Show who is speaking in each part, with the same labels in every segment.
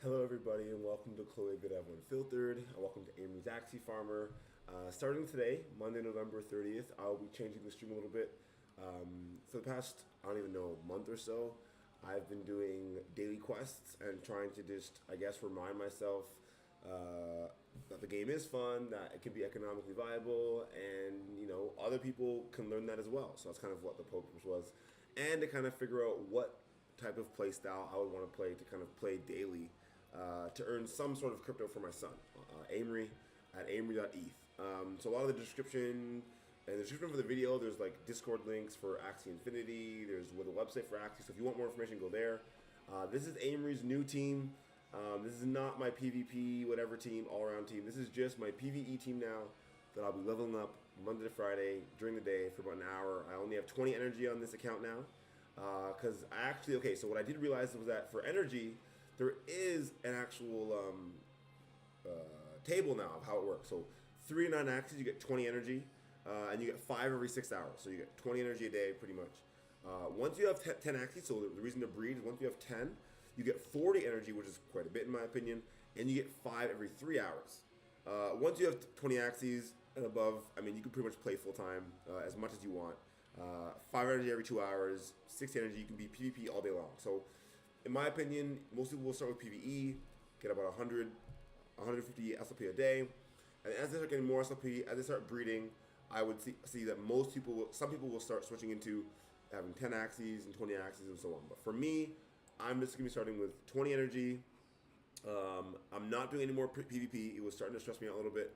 Speaker 1: Hello, everybody, and welcome to Chloethedev Unfiltered. Welcome to Aimery's Axie Farmer. Starting today, Monday, November 30th, I'll be changing the stream a little bit. For the past, I don't even know, month or so, I've been doing daily quests and trying to just, I guess, remind myself that the game is fun, that it can be economically viable, and, other people can learn that as well. So that's kind of what the purpose was. And to kind of figure out what type of play style I would want to play to kind of play daily to earn some sort of crypto for my son, Aimery, at aimery.eth. So a lot of the description and the description for the video, there's like Discord links for Axie Infinity. There's with a website for Axie. So if you want more information, go there. This is Aimery's new team. This is not my PvP whatever team, all around team. This is just my PvE team now that I'll be leveling up Monday to Friday during the day for about an hour. I only have 20 energy on this account now. Because so what I did realize was that for energy, there is an actual table now of how it works. So 3 and 9 axes, you get 20 energy, and you get 5 every 6 hours. So you get 20 energy a day, pretty much. Once you have 10 axes, so the reason to breed is once you have 10, you get 40 energy, which is quite a bit in my opinion, and you get 5 every 3 hours. Once you have 20 axes and above, I mean, you can pretty much play full time as much as you want. 5 energy every 2 hours, 60 energy, you can be PvP all day long. So, in my opinion, most people will start with PvE, get about 100, 150 SLP a day, and as they start getting more SLP, as they start breeding, I would see that some people will start switching into having 10 axes and 20 axes and so on. But for me, I'm just going to be starting with 20 energy. I'm not doing any more PvP. It was starting to stress me out a little bit.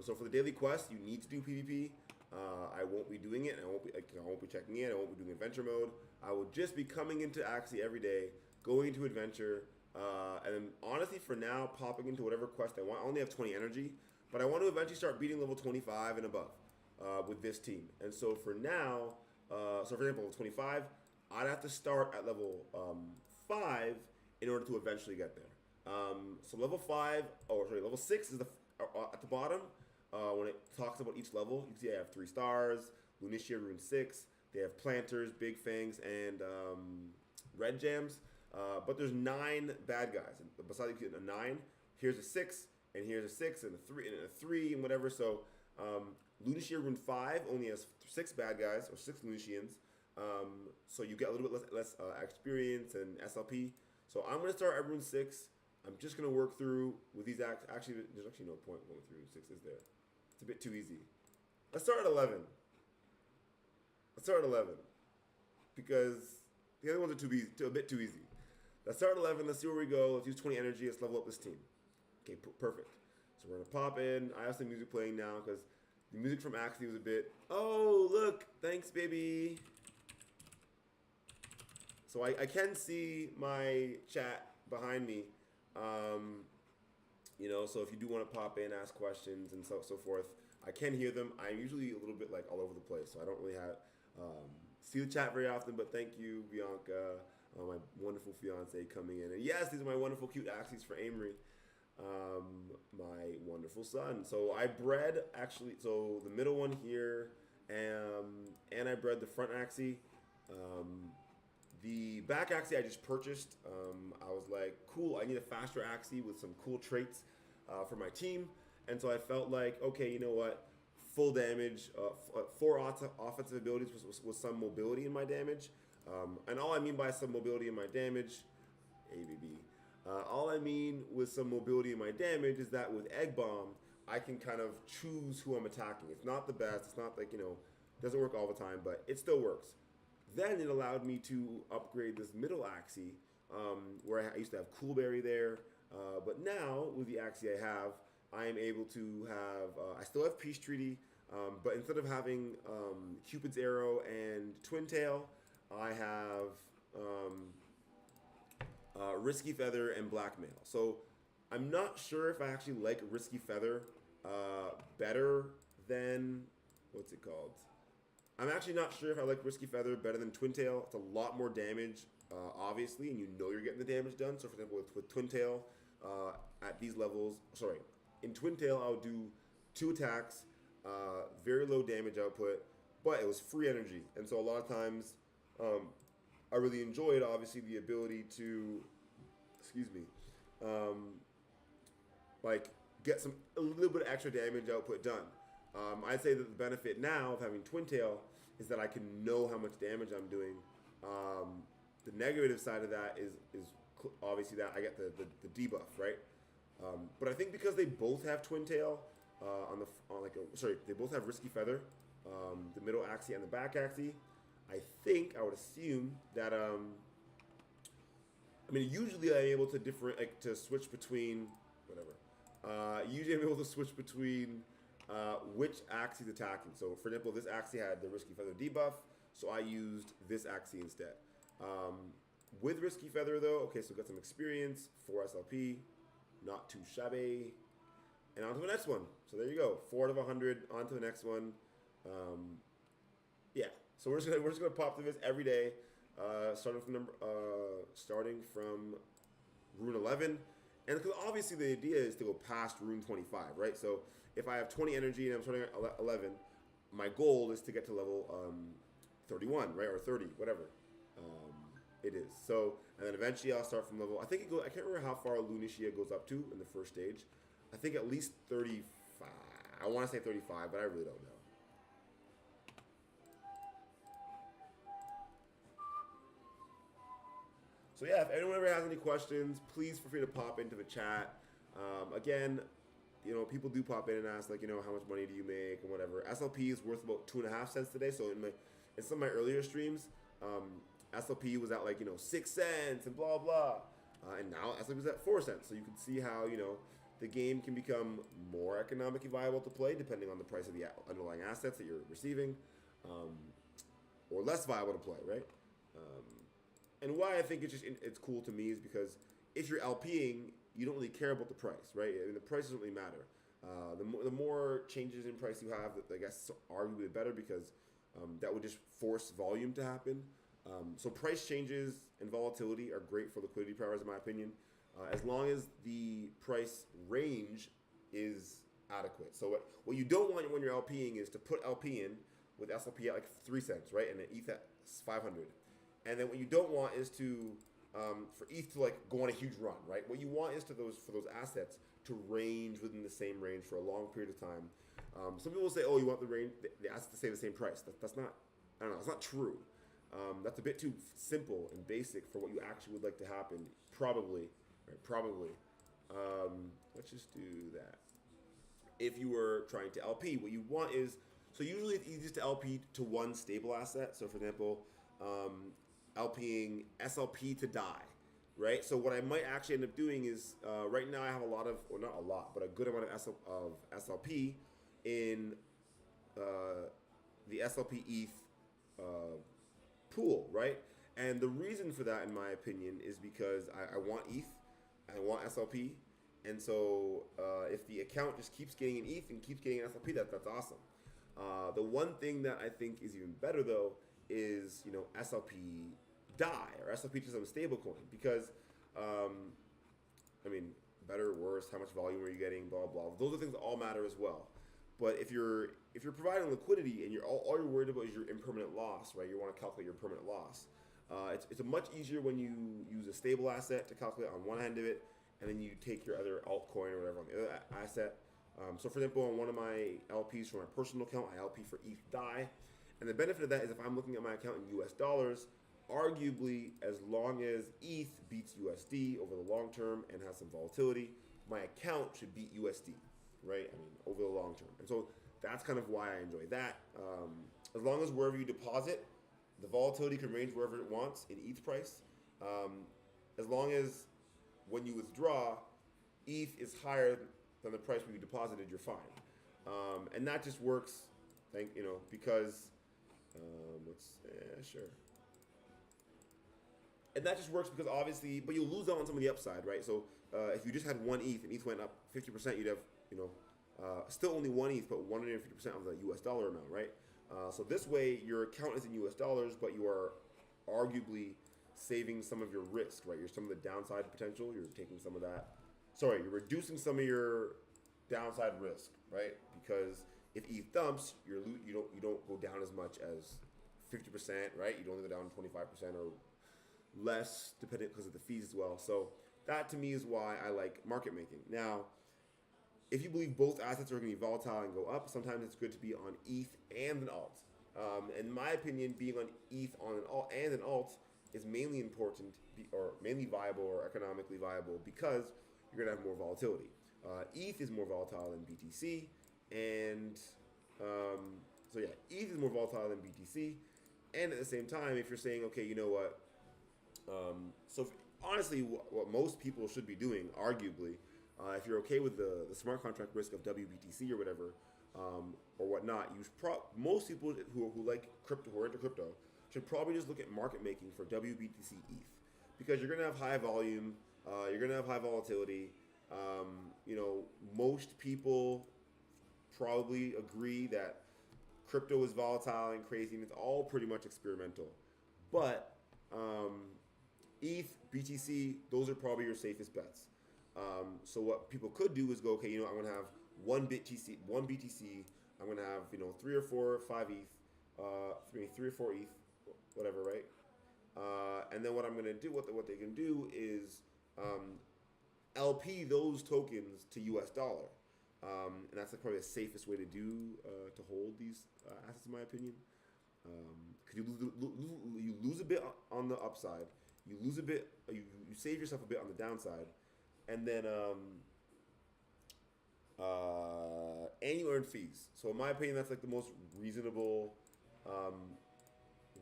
Speaker 1: So for the daily quest, you need to do PvP. I won't be doing it. I won't be checking in. I won't be doing adventure mode. I will just be coming into Axie every day, going into adventure, and then honestly, for now, popping into whatever quest I want. I only have 20 energy, but I want to eventually start beating level 25 and above with this team. And so for now, for example, level 25, I'd have to start at level 5 in order to eventually get there. So level 6 is at the bottom. When it talks about each level, you can see I have 3 stars, Lunacia Rune 6, they have Planters, Big Fangs, and Red Jams. But there's 9 bad guys. And besides a 9, here's a 6, and here's a 6, and a 3, and whatever. So Lunacia Rune 5 only has 6 bad guys, or 6 Lunacians. So you get a little bit less experience and SLP. So I'm going to start at Rune 6. I'm just going to work through with these actually, there's actually no point going through 6, is there? It's a bit too easy. Let's start at 11. Because the other ones are a bit too easy. Let's start at 11. Let's see where we go. Let's use 20 energy. Let's level up this team. Okay, perfect. So we're going to pop in. I have some music playing now because the music from Axie was a bit... Oh, look. Thanks, baby. So I can see my chat behind me. So if you do want to pop in, ask questions, and so forth, I can hear them. I'm usually a little bit like all over the place, so I don't really have see the chat very often. But thank you, Bianca, my wonderful fiance, coming in. And yes, these are my wonderful, cute Axies for Aimery, my wonderful son. So I bred so the middle one here, and I bred the front Axie. The back Axie I just purchased. I was like, cool, I need a faster Axie with some cool traits for my team. And so I felt like, okay, you know what? Full damage, 4 offensive abilities with some mobility in my damage. And all I mean by some mobility in my damage, ABB. All I mean with some mobility in my damage is that with Egg Bomb, I can kind of choose who I'm attacking. It's not the best. It's not like, doesn't work all the time, but it still works. Then it allowed me to upgrade this middle Axie, where I used to have Coolberry there. But now, with the Axie I have, I am able to have, I still have Peace Treaty, but instead of having Cupid's Arrow and Twin Tail, I have Risky Feather and Blackmail. So I'm not sure if I actually like Risky Feather better than, what's it called? I'm actually not sure if I like Risky Feather better than Twin Tail. It's a lot more damage, obviously, and you're getting the damage done. So, for example, with Twin Tail, at these levels, in Twin Tail, I'll do 2 attacks, very low damage output, but it was free energy. And so a lot of times, I really enjoyed, obviously, the ability to, um, like get some a little bit of extra damage output done. I'd say that the benefit now of having Twin Tail is that I can know how much damage I'm doing. The negative side of that is obviously that I get the debuff, right? But I think because they both have Twin Tail they both have Risky Feather, the middle Axie and the back Axie. I would assume that usually I'm able to to switch between whatever. Usually I'm able to switch between which Axie's attacking. So for example, this Axie had the Risky Feather debuff, so I used this Axie instead. With Risky Feather though, okay, so got some experience, 4 SLP, not too shabby. And on to the next one. So there you go, 4 out of 100, on to the next one. Yeah, so we're just gonna pop through this every day, starting from rune 11, and because obviously the idea is to go past rune 25, right? So if I have 20 energy and I'm starting at 11, my goal is to get to level 31, right, or 30, whatever it is. So and then eventually I'll start from level. I can't remember how far Lunashia goes up to in the first stage. I think at least 35. I want to say 35, but I really don't know. So yeah, if anyone ever has any questions, please feel free to pop into the chat. Again, people do pop in and ask how much money do you make and whatever. SLP is worth about 2.5 cents today. So in some of my earlier streams, SLP was at 6 cents and blah blah, and now SLP is at 4 cents. So you can see how the game can become more economically viable to play depending on the price of the underlying assets that you're receiving, or less viable to play, right? And why I think it's cool to me is because if you're LPing, you don't really care about the price, right? I mean, the price doesn't really matter. The more changes in price you have, I guess arguably better, because that would just force volume to happen. So price changes and volatility are great for liquidity powers, in my opinion, as long as the price range is adequate. So what you don't want when you're LPing is to put LP in with SLP at 3 cents, right, and then ETH at 500. And then what you don't want is for ETH to go on a huge run, right? What you want is for those assets to range within the same range for a long period of time. Some people will say, oh, you want the assets to stay the same price. That's not, I don't know, it's not true. That's a bit too simple and basic for what you actually would like to happen. Probably, right? Probably. Let's just do that. If you were trying to LP, what you want is, so usually it's easiest to LP to one stable asset. So for example, LPing SLP to die, right? So what I might actually end up doing is, right now I have not a lot, but a good amount of SLP in the SLP ETH pool, right? And the reason for that, in my opinion, is because I want ETH, I want SLP, and so if the account just keeps getting an ETH and keeps getting an SLP, that's awesome. The one thing that I think is even better though is SLP die or SLP to some stable coin, because better or worse, how much volume are you getting, blah blah. Those are things that all matter as well. But if you're providing liquidity and all you're worried about is your impermanent loss, right? You want to calculate your permanent loss. It's a much easier when you use a stable asset to calculate on one end of it, and then you take your other altcoin or whatever on the other asset. So for example, on one of my LPs for my personal account, I LP for ETH DAI. And the benefit of that is if I'm looking at my account in US dollars, arguably as long as ETH beats USD over the long term and has some volatility, my account should beat USD, right? Over the long term. And so that's kind of why I enjoy that. As long as wherever you deposit, the volatility can range wherever it wants in ETH price. As long as when you withdraw, ETH is higher than the price where you deposited, you're fine. And that just works, because sure. And that just works because obviously, but you'll lose out on some of the upside, right? So if you just had one ETH and ETH went up 50%, you'd have, still only one ETH, but 150% of the US dollar amount, right? So this way, your account is in US dollars, but you are arguably saving some of your risk, right? Some of the downside potential. You're taking some of that. Sorry, you're reducing some of your downside risk, right? Because if ETH dumps, you don't go down as much as 50%, right? You don't go down 25% or less, depending because of the fees as well. So that to me is why I like market making. Now, if you believe both assets are going to be volatile and go up, sometimes it's good to be on ETH and an alt. In my opinion, being on ETH on an alt and an alt is mainly important or mainly viable or economically viable because you're going to have more volatility. ETH is more volatile than BTC, and so yeah, ETH is more volatile than BTC. And at the same time, if you're saying, okay, you know what, honestly, what most people should be doing, arguably, if you're okay with the smart contract risk of WBTC or whatever, or whatnot, most people who like crypto, who are into crypto, should probably just look at market making for WBTC ETH, because you're gonna have high volume, you're gonna have high volatility. Most people probably agree that crypto is volatile and crazy, and it's all pretty much experimental. But ETH, BTC, those are probably your safest bets. So what people could do is go, okay, I'm going to have one BTC, I'm going to have, 3 or 4, 5 ETH, 3 or 4 ETH, whatever, right? And then what I'm going to do, what they can do is LP those tokens to US dollar. And that's probably the safest way to to hold these assets, in my opinion. Because you lose a bit on the upside, you lose a bit, you save yourself a bit on the downside, and then and you earn fees. So in my opinion, that's like the most reasonable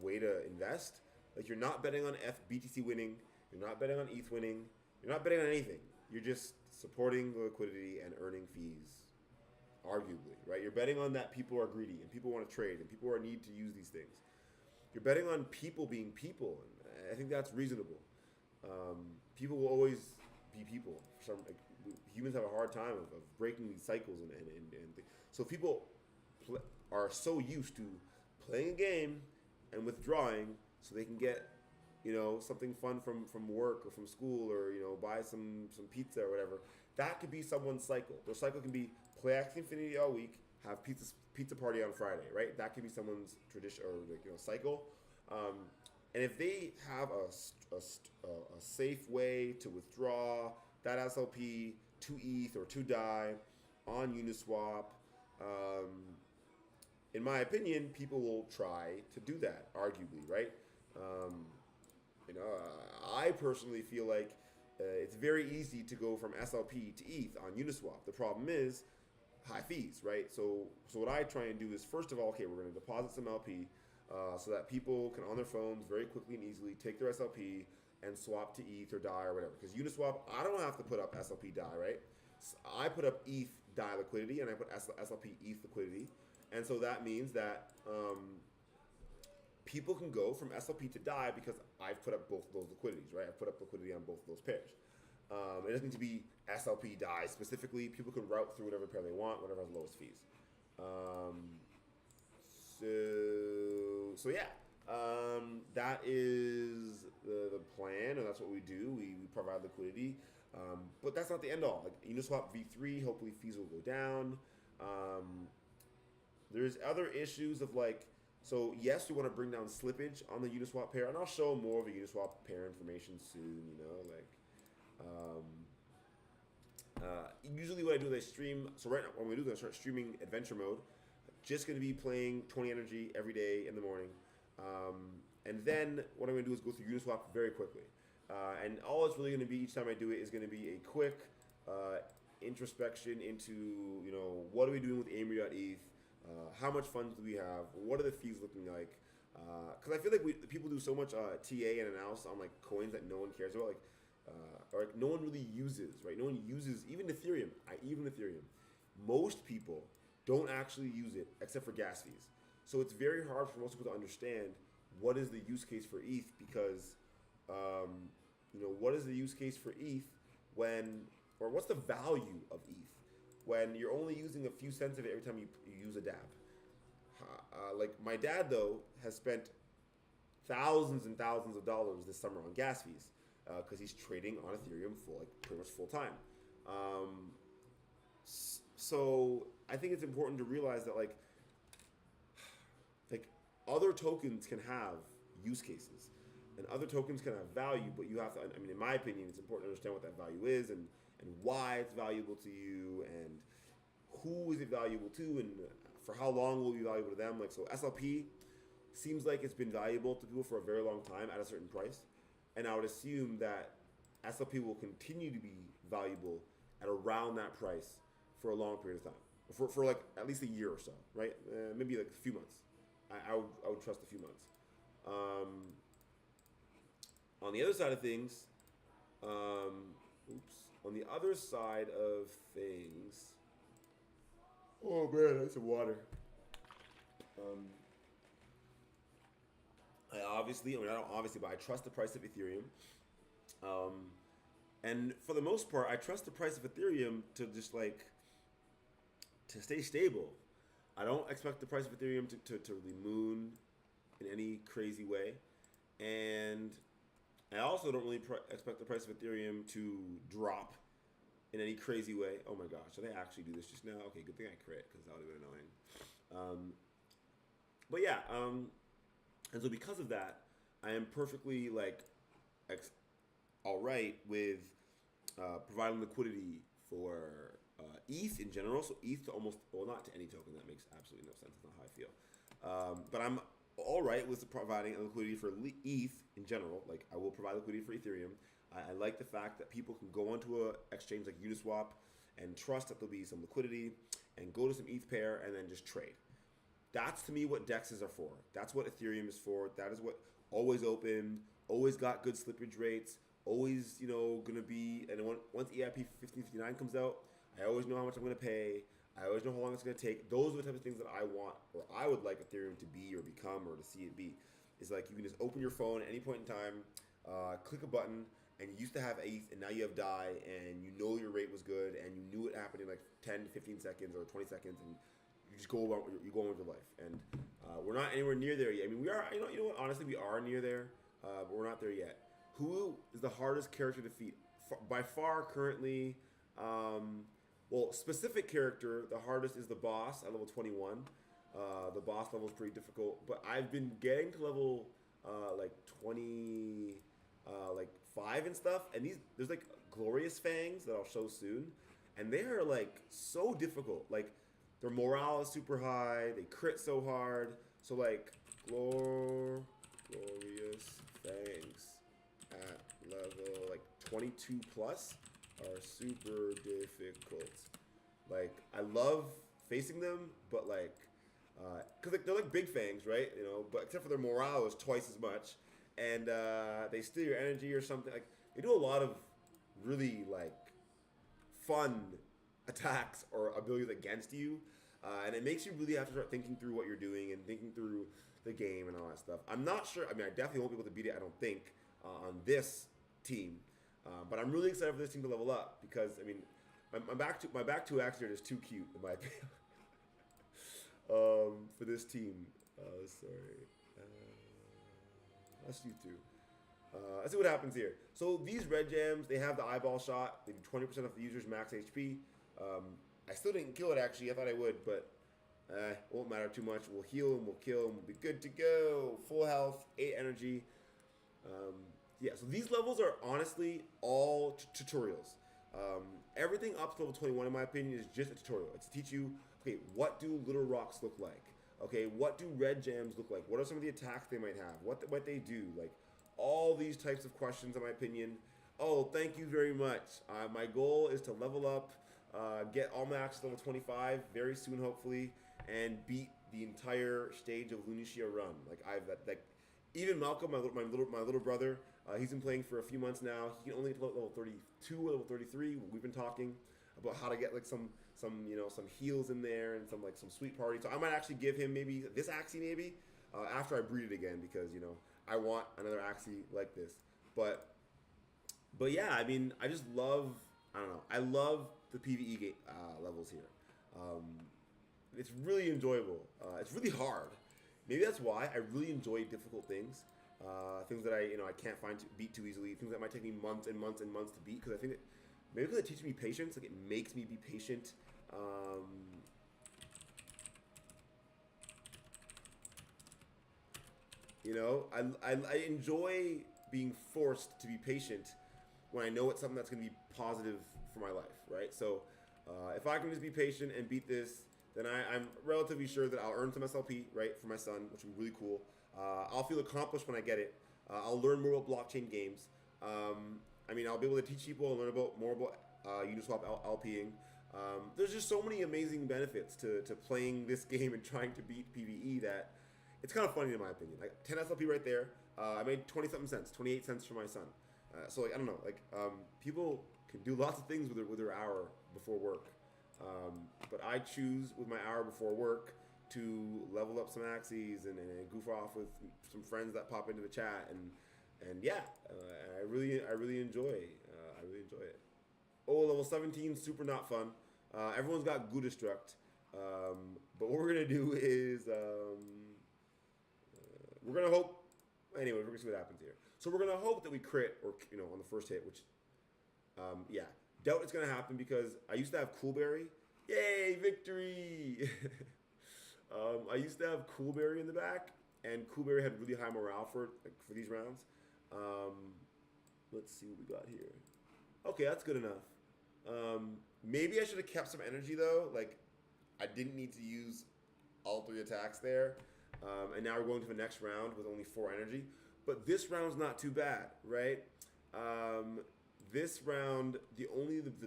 Speaker 1: way to invest. Like, you're not betting on BTC winning, you're not betting on ETH winning, you're not betting on anything. You're just supporting the liquidity and earning fees, arguably, right? You're betting on that people are greedy and people want to trade and people need to use these things. You're betting on people being people, and I think that's reasonable. People will always be people. Humans have a hard time of breaking these cycles, and so people are so used to playing a game and withdrawing so they can get something fun from work or from school, or buy some pizza or whatever. That could be someone's cycle. Their cycle can be play Axie Infinity all week, have pizza party on Friday, right? That could be someone's tradition or cycle. And if they have a safe way to withdraw that SLP to ETH or to DAI on Uniswap, in my opinion, people will try to do that, arguably, right? I personally feel like it's very easy to go from SLP to ETH on Uniswap. The problem is high fees, right? So what I try and do is, first of all, okay, we're going to deposit some LP so that people can, on their phones, very quickly and easily take their SLP and swap to ETH or DAI or whatever. Because Uniswap, I don't have to put up SLP DAI, right? So I put up ETH DAI liquidity, and I put SLP ETH liquidity. And so that means that people can go from SLP to DAI because I've put up both those liquidities, right? I've put up liquidity on both of those pairs. It doesn't need to be SLP DAI specifically. People can route through whatever pair they want, whatever has the lowest fees. So yeah, that is the plan, and that's what we do. We provide liquidity, but that's not the end all. Like Uniswap v3, hopefully fees will go down. There's other issues of so yes, we want to bring down slippage on the Uniswap pair, and I'll show more of the Uniswap pair information soon. Usually what I do is I stream. So right now, what I'm gonna do is I start streaming Adventure Mode. Just gonna be playing 20 energy every day in the morning, and then what I'm gonna do is go through Uniswap very quickly. And all it's really gonna be each time I do it is gonna be a quick introspection into what are we doing with Aimery.eth. How much funds do we have? What are the fees looking like? Because I feel like people do so much TA and analysis on coins that no one cares about, or no one really uses, right? No one uses even Ethereum. Most people don't actually use it except for gas fees. So it's very hard for most people to understand what is the use case for ETH, because what is the use case for ETH or what's the value of ETH when you're only using a few cents of it every time you use a dApp. My dad, though, has spent thousands and thousands of dollars this summer on gas fees because he's trading on Ethereum pretty much full time. So I think it's important to realize that other tokens can have use cases. and other tokens can have value, but you have to. I mean, in my opinion, it's important to understand what that value is and why it's valuable to you and who is it valuable to and for how long will it be valuable to them. Like, so SLP seems like it's been valuable to people for a very long time at a certain price, and I would assume that SLP will continue to be valuable at around that price for a long period of time, for like at least a year or so, right? Maybe like a few months. I would trust a few months. On the other side of things, on the other side of things, oh man, I need some water. But I trust the price of Ethereum. And for the most part, I trust the price of Ethereum to just like, to stay stable. I don't expect the price of Ethereum to really moon in any crazy way. And I also don't really expect the price of Ethereum to drop in any crazy way. Oh my gosh, did I actually do this just now? Okay, good thing I crit, because that would have been annoying. But yeah, and so because of that, I am perfectly like all right with providing liquidity for ETH in general. So ETH to almost, well, not to any token. That makes absolutely no sense. That's not how I feel. But I'm all right with providing liquidity for ETH in general. Like, I will provide liquidity for Ethereum. I like the fact that people can go onto an exchange like Uniswap and trust that there'll be some liquidity and go to some ETH pair and then just trade. That's to me what DEXs are for. That's what Ethereum is for. That is what always open, always got good slippage rates, always, gonna be, and once EIP 1559 comes out, I always know how much I'm gonna pay. I always know how long it's gonna take. Those are the type of things that I want, or I would like Ethereum to be or become or to see it be. Is like, you can just open your phone at any point in time, click a button, and you used to have ETH, and now you have DAI, and you know your rate was good, and you knew it happened in like 10 to 15 seconds or 20 seconds, and you just go on with your life. And we're not anywhere near there yet. I mean, we are, you know what, honestly, we are near there, but we're not there yet. Who is the hardest character to defeat? By far, currently, specific character, the hardest is the boss at level 21. The boss level is pretty difficult, but I've been getting to level like 20, like 5 and stuff, and there's like glorious fangs that I'll show soon, and they are like so difficult. Like, their morale is super high, they crit so hard, so like glorious fangs at level like 22 plus are super difficult. Like, I love facing them, but like, cause like, they're like big fangs, right? But except for their morale is twice as much, and they steal your energy or something. Like, they do a lot of really like fun attacks or abilities against you, and it makes you really have to start thinking through what you're doing and thinking through the game and all that stuff. I'm not sure. I mean, I definitely won't be able to beat it, I don't think, on this team. But I'm really excited for this team to level up, because I mean, my back to Axie are just too cute in my opinion. For this team. Let's do two. Let's see what happens here. So these red gems, they have the eyeball shot. They do 20% of the user's max HP. I still didn't kill it, actually. I thought I would, but won't matter too much. We'll heal him, we'll kill him, we'll be good to go. Full health, 8 energy. Yeah, so these levels are honestly all tutorials. Everything up to level 21, in my opinion, is just a tutorial. It's to teach you, okay, what do little rocks look like? Okay, what do red gems look like? What are some of the attacks they might have? What they do? Like, all these types of questions, in my opinion. Oh, thank you very much. My goal is to level up, get all max level 25 very soon, hopefully, and beat the entire stage of Lunacia run. Even Malcolm, my little brother, he's been playing for a few months now. He can only get level 32 or level 33. We've been talking about how to get like some heals in there and some sweet party. So I might actually give him maybe this Axie after I breed it again, because I want another Axie like this. But yeah, I mean, I just love, I don't know, I love the PvE levels here. It's really enjoyable. It's really hard. Maybe that's why I really enjoy difficult things. Things that I can't beat too easily. Things that might take me months and months and months to beat, because I think that maybe because it teaches me patience. Like, it makes me be patient. I enjoy being forced to be patient when I know it's something that's going to be positive for my life, right? So if I can just be patient and beat this, then I'm relatively sure that I'll earn some SLP, right, for my son, which would be really cool. I'll feel accomplished when I get it. I'll learn more about blockchain games. I mean, I'll be able to teach people and learn more about Uniswap LPing. There's just so many amazing benefits to playing this game and trying to beat PvE that it's kind of funny in my opinion. Like 10 SLP right there. I made 20-something cents, 28 cents for my son. So like I don't know, like people can do lots of things with their hour before work. But I choose with my hour before work to level up some Axies and goof off with some friends that pop into the chat and yeah, I really enjoy it. Oh, level 17, super not fun. Everyone's got Goo Destruct. But what we're gonna do is we're gonna hope. Anyway, we're gonna see what happens here. So we're gonna hope that we crit or on the first hit, which yeah, doubt it's gonna happen because I used to have Coolberry. Yay, victory! I used to have Coolberry in the back, and Coolberry had really high morale for these rounds. Let's see what we got here. Okay, that's good enough. Maybe I should have kept some energy though. Like, I didn't need to use all 3 attacks there. And now we're going to the next round with only 4 energy. But this round's not too bad, right? This round, the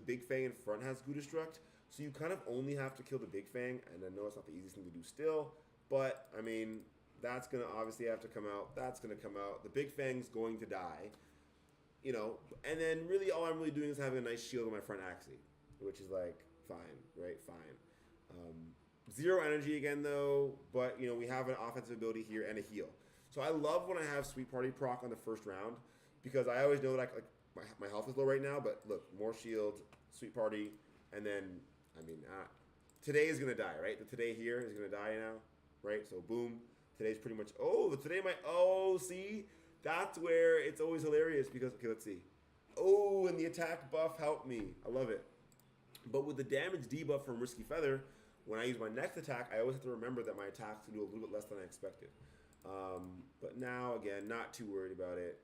Speaker 1: Big Fang in front has Goo Destruct. So you kind of only have to kill the Big Fang. And I know it's not the easiest thing to do still. But, I mean, that's going to obviously have to come out. That's going to come out. The Big Fang's going to die. And then really all I'm really doing is having a nice shield on my front Axie. Which is like, fine, right? Fine. 0 energy again though, but we have an offensive ability here and a heal. So I love when I have Sweet Party proc on the first round because I always know that my health is low right now, but look, more shield, Sweet Party, and then, I mean, today is going to die, right? The today here is going to die now, right? So boom, today's pretty much, see? That's where it's always hilarious because, okay, let's see. Oh, and the attack buff helped me. I love it. But with the damage debuff from Risky Feather, when I use my next attack, I always have to remember that my attacks can do a little bit less than I expected. But now, again, not too worried about it.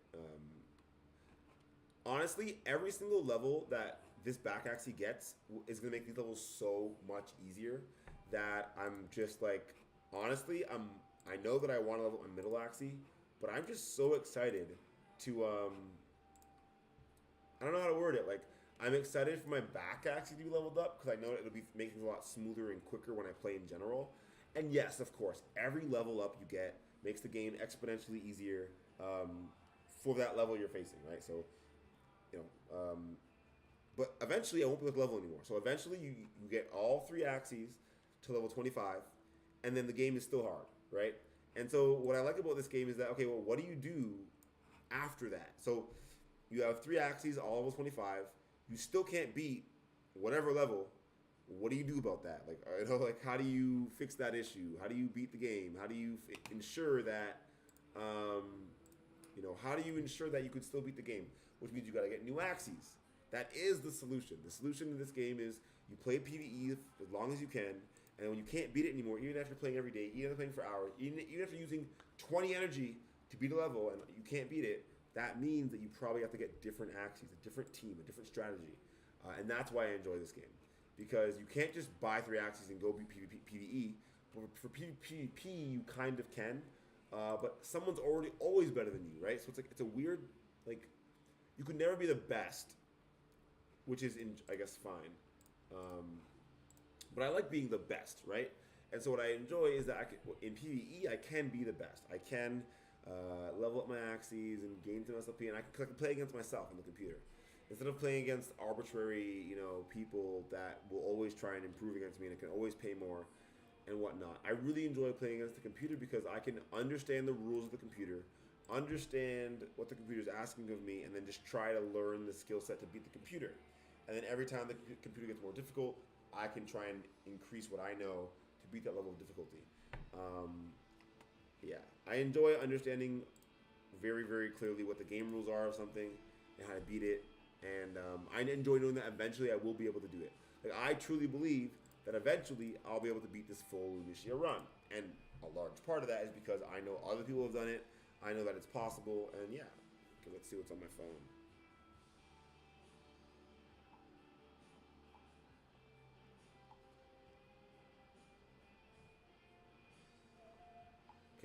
Speaker 1: Honestly, every single level that this back Axie gets is going to make these levels so much easier that I'm just like, honestly, I know that I want to level up my middle Axie, but I'm just so excited to, I don't know how to word it, like, I'm excited for my back Axie to be leveled up because I know it'll be making things a lot smoother and quicker when I play in general. And yes, of course, every level up you get makes the game exponentially easier for that level you're facing, right? So, but eventually I won't be with level anymore. So eventually you get all 3 Axies to level 25, and then the game is still hard, right? And so what I like about this game is that, okay, well, what do you do after that? So you have 3 Axies, all level 25. You still can't beat whatever level. What do you do about that? Like, how do you fix that issue? How do you beat the game? How do you ensure that, how do you ensure that you could still beat the game? Which means you got to get new Axies. That is the solution. The solution to this game is you play PvE as long as you can, and when you can't beat it anymore, even after playing every day, even after playing for hours, even after using 20 energy to beat a level and you can't beat it, that means that you probably have to get different Axies, a different team, a different strategy. And that's why I enjoy this game. Because you can't just buy 3 Axies and go beat PvE. But for PvP, you kind of can. But someone's always better than you, right? So it's a weird, you could never be the best, which is, I guess, fine. But I like being the best, right? And so what I enjoy is that in PvE, I can be the best. I can level up my Axies and gain some SLP, and I can play against myself on the computer. Instead of playing against arbitrary, people that will always try and improve against me and can always pay more and whatnot. I really enjoy playing against the computer because I can understand the rules of the computer, understand what the computer is asking of me, and then just try to learn the skill set to beat the computer. And then every time the computer gets more difficult, I can try and increase what I know to beat that level of difficulty. Yeah, I enjoy understanding very, very clearly what the game rules are of something and how to beat it. And I enjoy knowing that eventually I will be able to do it. Like, I truly believe that eventually I'll be able to beat this full Lunacia run. And a large part of that is because I know other people have done it. I know that it's possible. And yeah, Okay, let's see what's on my phone.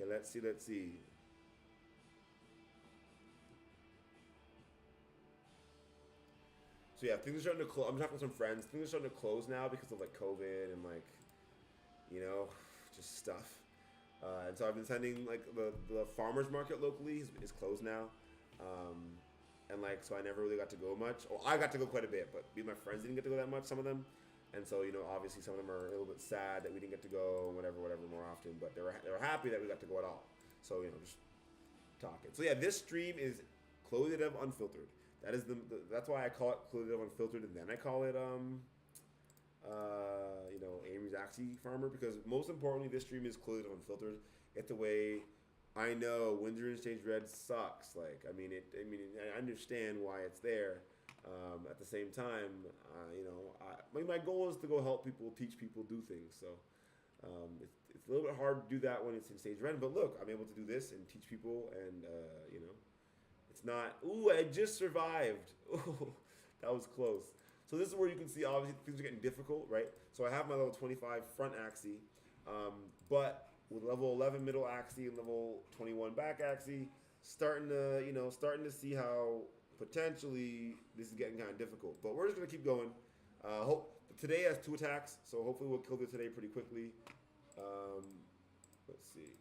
Speaker 1: Okay, let's see, let's see. So yeah, things are starting to close. I'm talking to some friends. Things are starting to close now because of like COVID and like, you know, just stuff. And so I've been attending like the farmers market locally is closed now. Um, and like so I never really got to go much. Well, I got to go quite a bit, but me and my friends didn't get to go that much. Some of them, and so obviously some of them are a little bit sad that we didn't get to go, whatever, more often. But they were happy that we got to go at all. So just talking. So yeah, this stream is Chloethedev Unfiltered. That is that's why I call it Chloethedev Unfiltered, and then I call it Aimery's Axie Farmer, because most importantly, this stream is Chloethedev Unfiltered. It's a way. I know Windsor and Stage Red sucks. Like, I mean, I understand why it's there. At the same time, my goal is to go help people, teach people, do things. So it's a little bit hard to do that when it's in Stage Red. But look, I'm able to do this and teach people, and it's not. Ooh, I just survived. Ooh, that was close. So this is where you can see obviously things are getting difficult, right? So I have my level 25 front Axie, but with level 11 middle Axie and level 21 back Axie, starting to see how potentially this is getting kind of difficult. But we're just gonna keep going. Today has 2 attacks, so hopefully we'll kill this today pretty quickly. Let's see.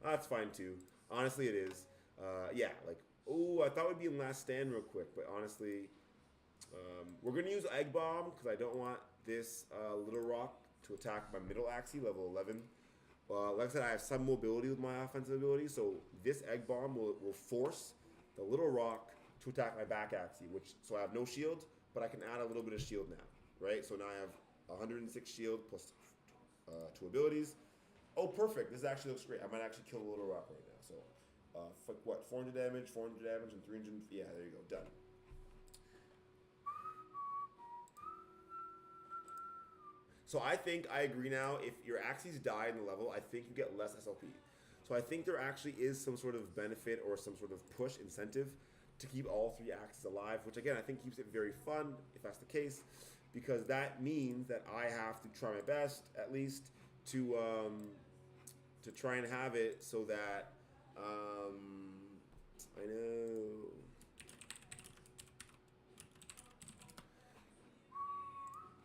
Speaker 1: That's fine too. Honestly, it is. Yeah, like, I thought we'd be in Last Stand real quick, but honestly, we're going to use Egg Bomb because I don't want this Little Rock to attack my middle Axie, level 11. Like I said, I have some mobility with my offensive ability, so this Egg Bomb will force the Little Rock to attack my back Axie, so I have no shield, but I can add a little bit of shield now, right? So now I have 106 shield plus 2 abilities. Oh, perfect. This actually looks great. I might actually kill the Little Rock right now. So, 400 damage, and 300. Yeah, there you go. Done. So I think I agree now. If your Axies die in the level, I think you get less SLP. So I think there actually is some sort of benefit or some sort of push incentive to keep all 3 Axies alive, which again I think keeps it very fun if that's the case, because that means that I have to try my best at least to try and have it so that I know.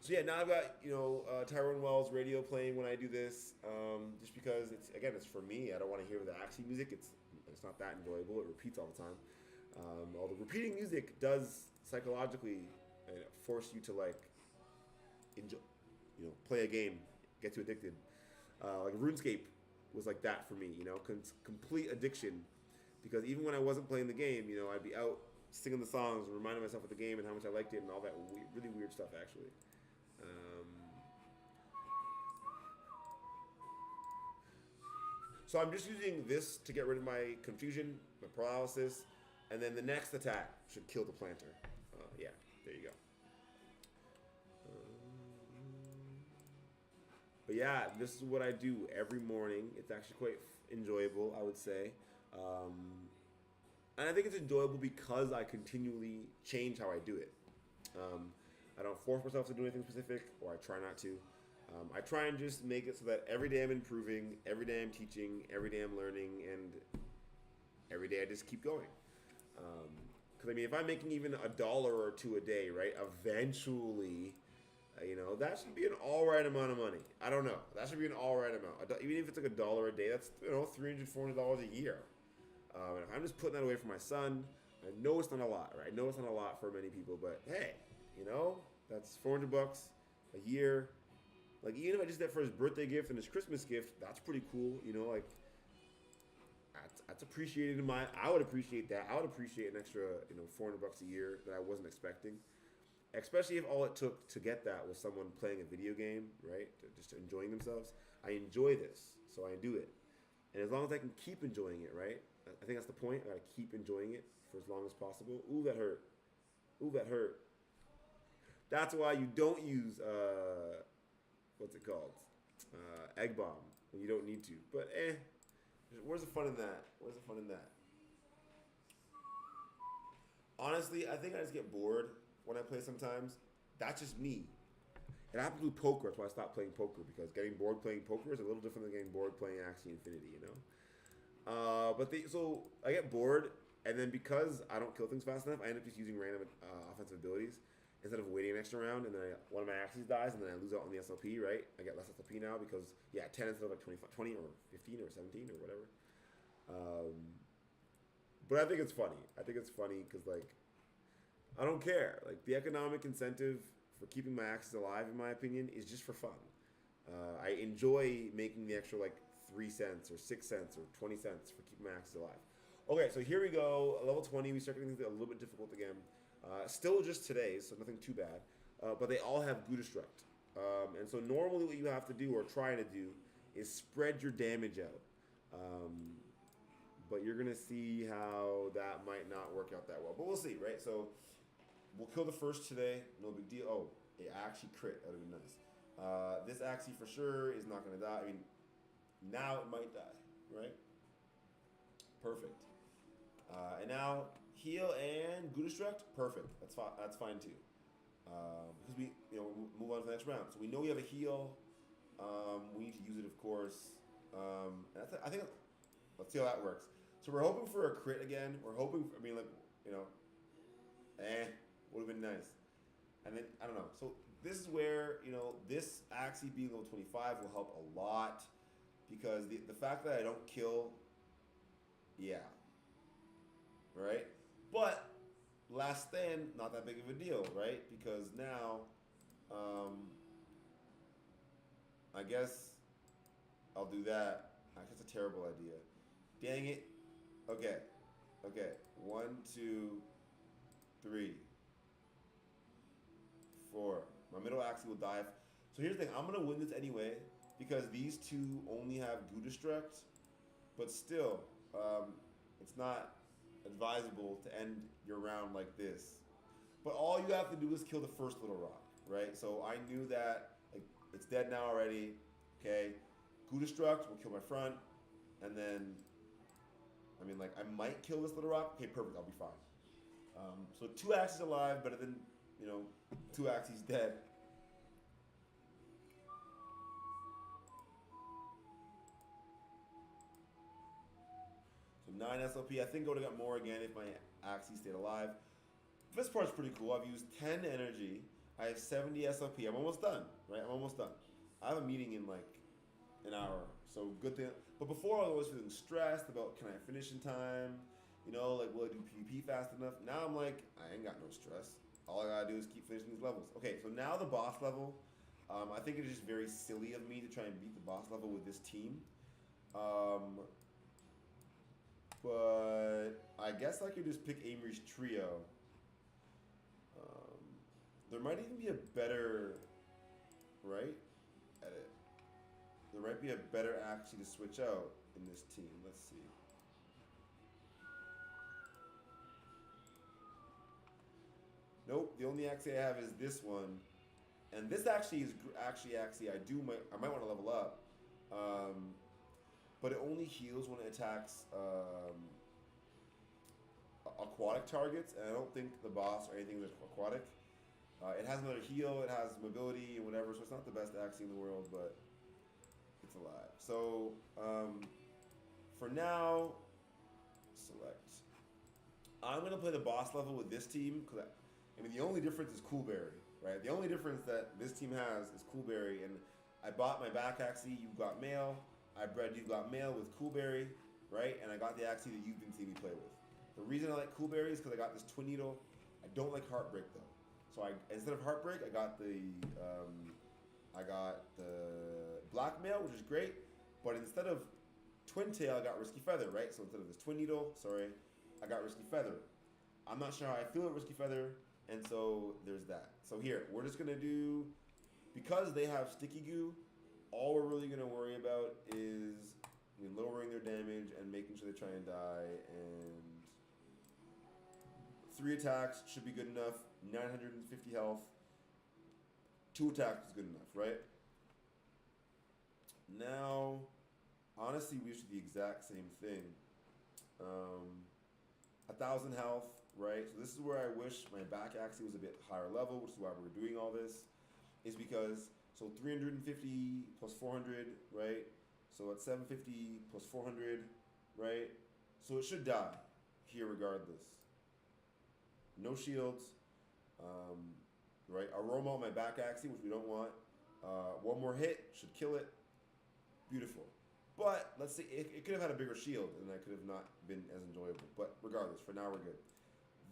Speaker 1: So yeah, now I've got Tyrone Wells radio playing when I do this, just because it's for me. I don't want to hear the Axie music. It's not that enjoyable. It repeats all the time. Although repeating music does psychologically force you to like enjoy, play a game, get you addicted. Like RuneScape was like that for me, complete addiction. Because even when I wasn't playing the game, I'd be out singing the songs and reminding myself of the game and how much I liked it and all that really weird stuff, actually. So I'm just using this to get rid of my confusion, my paralysis, and then the next attack should kill the planter. Yeah, there you go. But yeah, this is what I do every morning. It's actually quite enjoyable, I would say. And I think it's enjoyable because I continually change how I do it. I don't force myself to do anything specific, or I try not to. I try and just make it so that every day I'm improving, every day I'm teaching, every day I'm learning, and every day I just keep going. Because if I'm making even $1 or $2 a day, right? Eventually, that should be an all right amount of money. I don't know. That should be an all right amount. Even if it's like $1 a day, that's $300, $400 a year. And if I'm just putting that away for my son, I know it's not a lot, right? I know it's not a lot for many people, but hey, that's $400 a year. Like, even if I just did that for his birthday gift and his Christmas gift, that's pretty cool. Like, that's appreciated I would appreciate that. I would appreciate an extra, $400 a year that I wasn't expecting. Especially if all it took to get that was someone playing a video game, right? Just enjoying themselves. I enjoy this, so I do it. And as long as I can keep enjoying it, right? I think that's the point. I gotta keep enjoying it for as long as possible. Ooh, that hurt. Ooh, that hurt. That's why you don't use, what's it called? Egg Bomb when you don't need to. But where's the fun in that? Where's the fun in that? Honestly, I think I just get bored when I play sometimes. That's just me. It happens with poker. That's why I stopped playing poker, because getting bored playing poker is a little different than getting bored playing Axie Infinity, you know? So I get bored, and then because I don't kill things fast enough, I end up just using random offensive abilities instead of waiting an extra round, and then one of my Axies dies, and then I lose out on the SLP, right? I get less SLP now because, 10 instead of like 20 or 15 or 17 or whatever. But I think it's funny. I think it's funny because, like, I don't care. Like, the economic incentive for keeping my Axies alive, in my opinion, is just for fun. I enjoy making the extra, like, 3 cents or 6 cents or 20 cents for keeping my Axies alive. Okay, so here we go. Level 20, we start getting things a little bit difficult again. Still just today, so nothing too bad. But they all have Goo Destruct. And so normally what you have to do, or try to do, is spread your damage out. But you're going to see how that might not work out that well. But we'll see, right? So we'll kill the first today. No big deal. Oh, it actually crit. That would be nice. This Axie for sure is not going to die. I mean, now it might die, right? Perfect. And now heal and Goo Destruct. Perfect. That's fine. That's fine too. Because we move on to the next round. So we know we have a heal. We need to use it, of course. And that's it. I think. Let's see how that works. So we're hoping for a crit again. We're hoping. Would have been nice. And then I don't know. So this is where this Axie being level 25 will help a lot, because the fact that I don't kill. Yeah. Right? But last stand, not that big of a deal, right? Because now, I guess I'll do that. That's a terrible idea. Dang it. Okay. 1, 2, 3, 4. My middle Axie will die. So here's the thing. I'm going to win this anyway, because these two only have Goo Destruct. But still, it's not advisable to end your round like this. But all you have to do is kill the first little rock, right? So I knew that, like, it's dead now already. Okay, Goo Destruct will kill my front, and then, I might kill this little rock. Okay, perfect, I'll be fine. So 2 Axies alive, better than 2 Axies dead. So 9 SLP. I think I would have got more again if my Axie stayed alive. This part's pretty cool. I've used 10 energy. I have 70 SLP. I'm almost done, right? I'm almost done. I have a meeting in like an hour, so good thing. But before, I was always feeling stressed about, can I finish in time? Will I do PvP fast enough? Now I'm like, I ain't got no stress. All I gotta do is keep finishing these levels. Okay, so now the boss level. I think it is just very silly of me to try and beat the boss level with this team. But I guess I could just pick Aimery's trio. There might even be a better, right? Edit. There might be a better Axie to switch out in this team. Let's see. Nope, the only Axie I have is this one. And this actually is Axie I might want to level up. But it only heals when it attacks aquatic targets, and I don't think the boss or anything is aquatic. It has another heal, it has mobility and whatever, so it's not the best Axie in the world, but it's alive. So, for now, select. I'm going to play the boss level with this team, because the only difference is Coolberry, right? The only difference that this team has is Coolberry, and I bought my back Axie, you've got male. I bred you've got male with Coolberry, right? And I got the Axie that you've been seeing me play with. The reason I like Coolberry is because I got this Twin Needle. I don't like Heartbreak though. So instead of Heartbreak, I got the Blackmail, which is great. But instead of Twin Tail, I got Risky Feather, right? So instead of this Twin Needle, I got Risky Feather. I'm not sure how I feel about Risky Feather, and so there's that. So here, we're just gonna do, because they have Sticky Goo, all we're really gonna worry about is lowering their damage and making sure they try and die, and 3 attacks should be good enough. 950 health. 2 attacks is good enough, right? Now, honestly, we should do the exact same thing. 1,000 health, right? So this is where I wish my back Axie was a bit higher level, which is why we're doing all this. Is because, so 350 plus 400, right? So at 750 plus 400, right? So it should die here regardless. No shields, right? Aroma on my back Axie, which we don't want. One more hit should kill it. Beautiful. But let's see, it could have had a bigger shield and that could have not been as enjoyable. But regardless, for now we're good.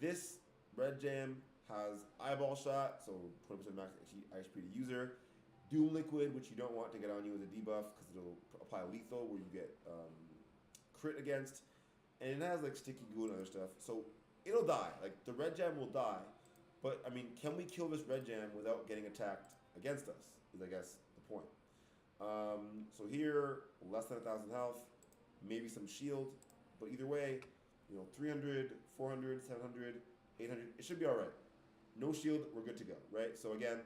Speaker 1: This red jam has eyeball shot, so 20% max HP to user. Doom liquid, which you don't want to get on you as a debuff because it'll apply lethal where you get crit against. And it has like sticky goo and other stuff. So it'll die. Like the red jam will die. But I mean, can we kill this red jam without getting attacked against us? Is I guess the point. So here, less than 1,000 health, maybe some shield, but either way, 300, 400, 700, 800, it should be all right. No shield, we're good to go, right? So again,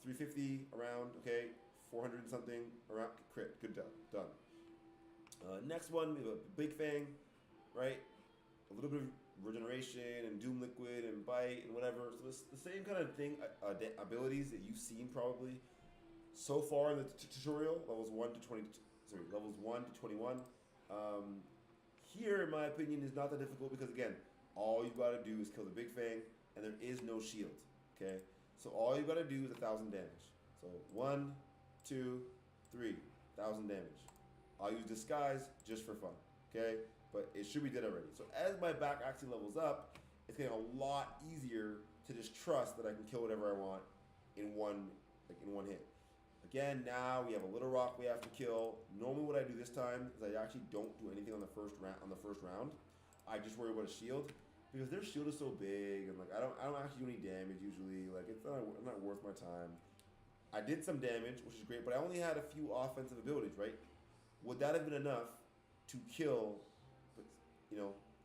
Speaker 1: 350 around, okay, 400 and something around, crit, good, done. Next one, we have a big fang, right? A little bit of regeneration and doom liquid and bite and whatever. So it's the same kind of thing, abilities that you've seen probably so far in the tutorial, levels 1 to 21. Here, in my opinion, is not that difficult because again, all you gotta do is kill the big fang, and there is no shield. Okay, so all you gotta do is 1,000 damage. So 1, 2, 3, 1,000 damage. I'll use disguise just for fun. Okay, but it should be dead already. So as my back Axie levels up, it's getting a lot easier to just trust that I can kill whatever I want in one hit. Again, now we have a little rock we have to kill. Normally what I do this time is I actually don't do anything on the first round. I just worry about a shield because their shield is so big and like I don't actually do any damage usually. Like it's not worth my time. I did some damage, which is great, but I only had a few offensive abilities, right? Would that have been enough to kill? But,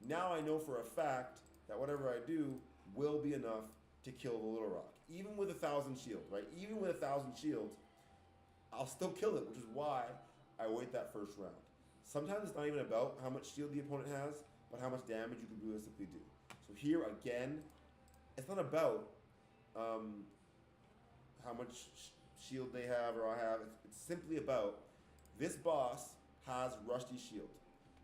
Speaker 1: now I know for a fact that whatever I do will be enough to kill the little rock. Even with 1,000 shield, right? Even with 1,000 shields, I'll still kill it, which is why I wait that first round. Sometimes it's not even about how much shield the opponent has, but how much damage you can realistically do. So here again, it's not about how much shield they have or I have. It's simply about this boss has Rusty Shield.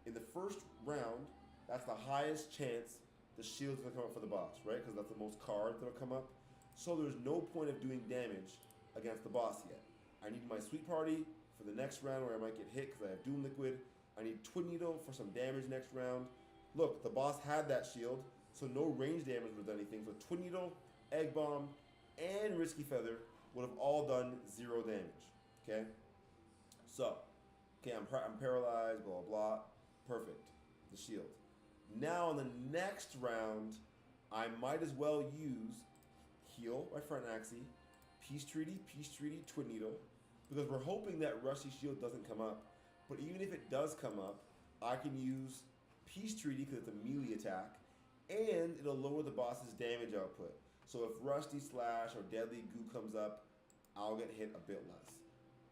Speaker 1: In the first round, that's the highest chance the shield's gonna come up for the boss, right? Because that's the most cards that'll come up. So there's no point of doing damage against the boss yet. I need my Sweet Party for the next round where I might get hit because I have Doom Liquid. I need Twin Needle for some damage next round. Look, the boss had that shield, so no range damage would have done anything. So Twin Needle, Egg Bomb, and Risky Feather would have all done 0 damage, okay? So, okay, I'm paralyzed, blah, blah, blah. Perfect, the shield. Now in the next round, I might as well use Heal my front Axie, Peace Treaty, Twin Needle, because we're hoping that Rusty Shield doesn't come up. But even if it does come up, I can use Peace Treaty because it's a melee attack, and it'll lower the boss's damage output. So if Rusty Slash or Deadly Goo comes up, I'll get hit a bit less.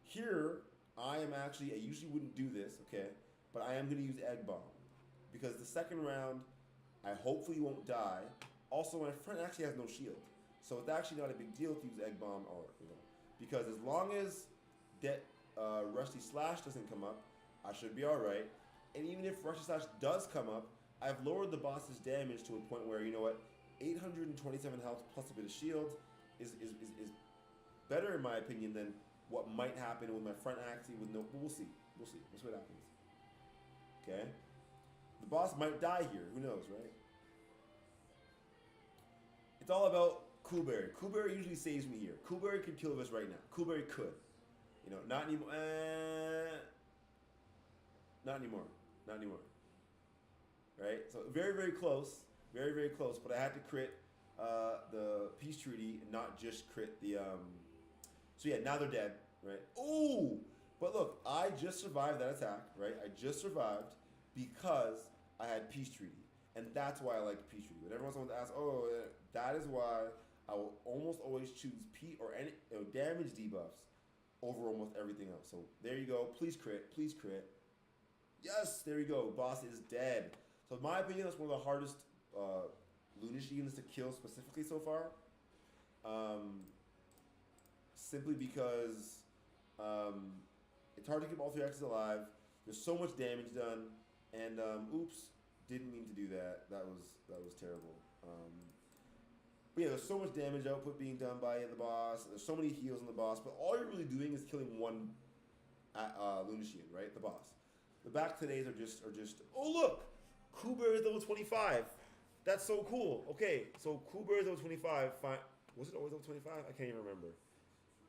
Speaker 1: Here, I usually wouldn't do this, okay, but I am going to use Egg Bomb. Because the second round, I hopefully won't die. Also, my friend actually has no shield. So it's actually not a big deal to use Egg Bomb, because as long as Rusty Slash doesn't come up, I should be alright. And even if Rusty Slash does come up, I've lowered the boss's damage to a point where, 827 health plus a bit of shield is better in my opinion than what might happen with my front Axie with no, but we'll see. We'll see what happens. Okay? The boss might die here, who knows, right? It's all about Coolberry. Coolberry usually saves me here. Coolberry could kill us right now. Coolberry could. Not anymore. Not anymore. Not anymore. Right? So very, very close. Very, very close. But I had to crit the Peace Treaty and not just crit the... So yeah, now they're dead. Right? Ooh! But look, I just survived that attack. Right? I just survived because I had Peace Treaty. And that's why I like Peace Treaty. But everyone's going to ask, that is why I will almost always choose or any damage debuffs over almost everything else. So there you go. Please crit. Please crit. Yes, there you go. Boss is dead. So in my opinion, that's one of the hardest Lunish units to kill specifically so far. Simply because it's hard to keep all 3 axes alive. There's so much damage done, and oops, didn't mean to do that. That was terrible. But yeah, there's so much damage output being done by the boss. There's so many heals on the boss, but all you're really doing is killing one Lunashian, right? The boss. The back today's are just. Oh look, Kuber is level 25. That's so cool. Okay, so Kuber is level 25. Fine. Was it always level 25? I can't even remember.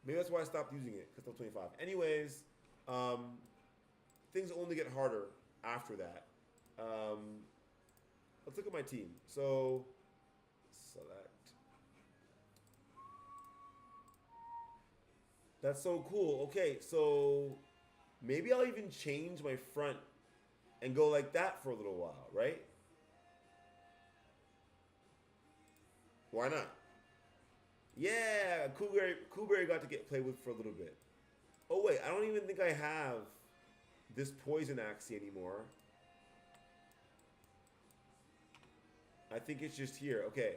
Speaker 1: Maybe that's why I stopped using it, because level 25. Anyways, things only get harder after that. Let's look at my team. So select. That's so cool. Okay, so maybe I'll even change my front and go like that for a little while, right? Why not? Yeah, Coolberry got to get played with for a little bit. Oh wait, I don't even think I have this poison Axie anymore. I think it's just here. Okay.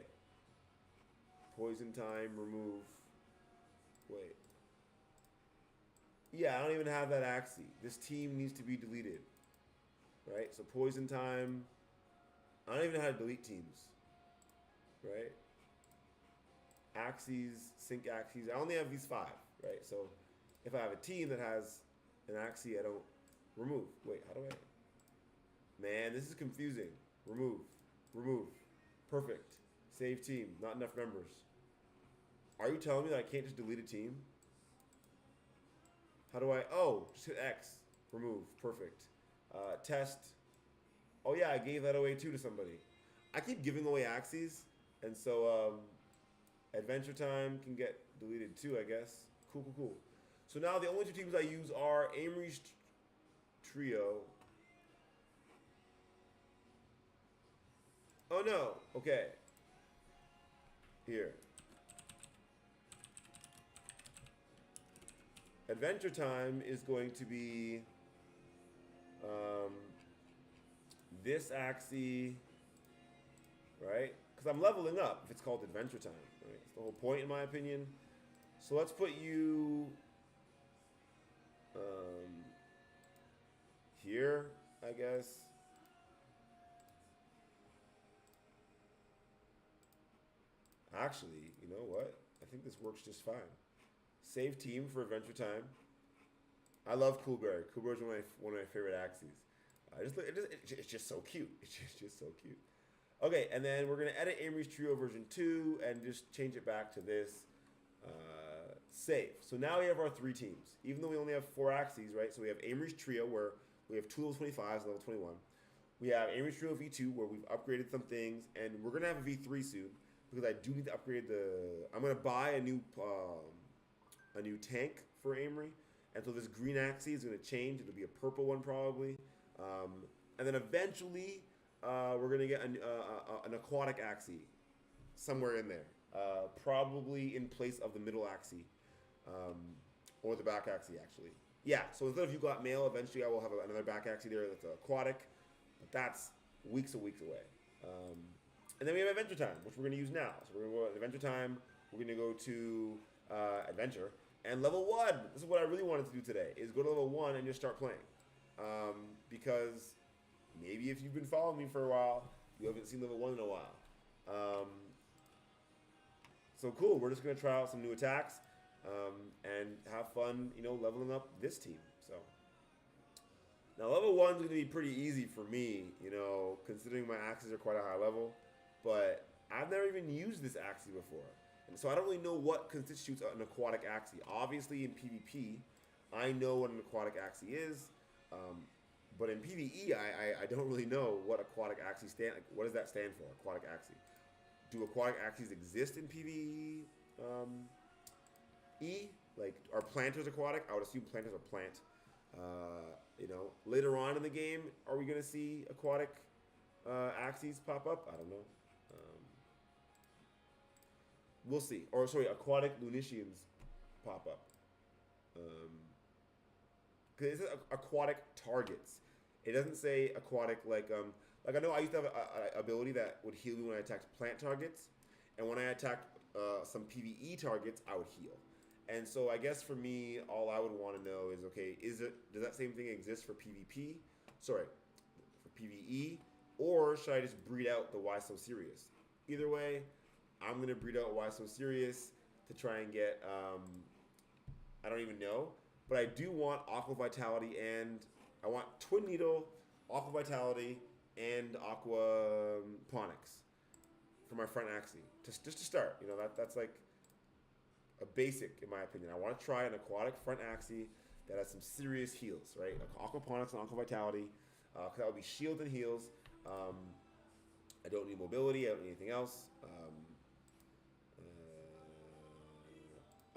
Speaker 1: Poison time, remove. Wait. Yeah, I don't even have that Axie. This team needs to be deleted. Right? So poison time. I don't even know how to delete teams. Right? Axies, sync Axies. I only have these 5. Right? So if I have a team that has an Axie, I don't remove. Wait, how do I? Man, this is confusing. Remove. Remove. Perfect. Save team. Not enough members. Are you telling me that I can't just delete a team? How do I? Oh, just hit X. Remove. Perfect. Test. Oh yeah, I gave that away too to somebody. I keep giving away Axies, and so Adventure Time can get deleted too, I guess. Cool, cool, cool. So now the only 2 teams I use are Aimery's Trio. Oh no. Okay. Here. Adventure Time is going to be this Axie, right? Because I'm leveling up if it's called Adventure Time, right? It's the whole point in my opinion. So let's put you here, I guess. Actually, you know what? I think this works just fine. Save team for Adventure Time. I love Coolberry. Coolberry's one of my favorite Axies. It's just so cute. It's just so cute. Okay, and then we're gonna edit Aimery's Trio version 2 and just change it back to this. Save. So now we have our 3 teams. Even though we only have 4 Axies, right? So we have Aimery's Trio where we have 2 level 25s and level 21. We have Aimery's Trio V2 where we've upgraded some things, and we're gonna have a V3 soon because I do need to upgrade the. I'm gonna buy a new tank for Aimery, and so this green Axie is gonna change. It'll be a purple one probably, and then eventually we're gonna get an aquatic Axie somewhere in there, probably in place of the middle Axie, or the back Axie actually. Yeah, so instead of you got male, eventually I will have another back Axie there that's aquatic, but that's weeks away. And then we have Adventure Time, which we're going to use now. So we're going to go to Adventure Time. We're going to go to Adventure. And level 1, this is what I really wanted to do today, is go to level 1 and just start playing. Because maybe if you've been following me for a while, you haven't seen level 1 in a while. So cool, we're just going to try out some new attacks and have fun, leveling up this team. So now level 1 is going to be pretty easy for me, considering my Axies are quite a high level. But I've never even used this Axie before. And so I don't really know what constitutes an aquatic Axie. Obviously in PvP, I know what an aquatic Axie is. But in PvE, I don't really know what aquatic Axie what does that stand for, aquatic Axie? Do aquatic Axies exist in PvE? Like, are planters aquatic? I would assume planters are plant. Later on in the game, are we going to see aquatic Axies pop up? I don't know. We'll see. Or, sorry, aquatic Lunicians pop up. Because it says aquatic targets. It doesn't say aquatic like I know I used to have a ability that would heal me when I attacked plant targets, and when I attacked some PVE targets, I would heal. And so I guess for me, all I would want to know is, okay, does that same thing exist for PvP? Sorry, for PvE, or should I just breed out the Why So Serious? Either way, I'm gonna breed out Why So Serious to try and get I don't even know, but I do want Aqua Vitality, and I want Twin Needle, Aqua Vitality, and Aquaponics for my front Axie. Just to start, that's like a basic in my opinion. I want to try an aquatic front Axie that has some serious heals, right? Like Aquaponics and Aqua Vitality, because that would be shield and heals. I don't need mobility. I don't need anything else.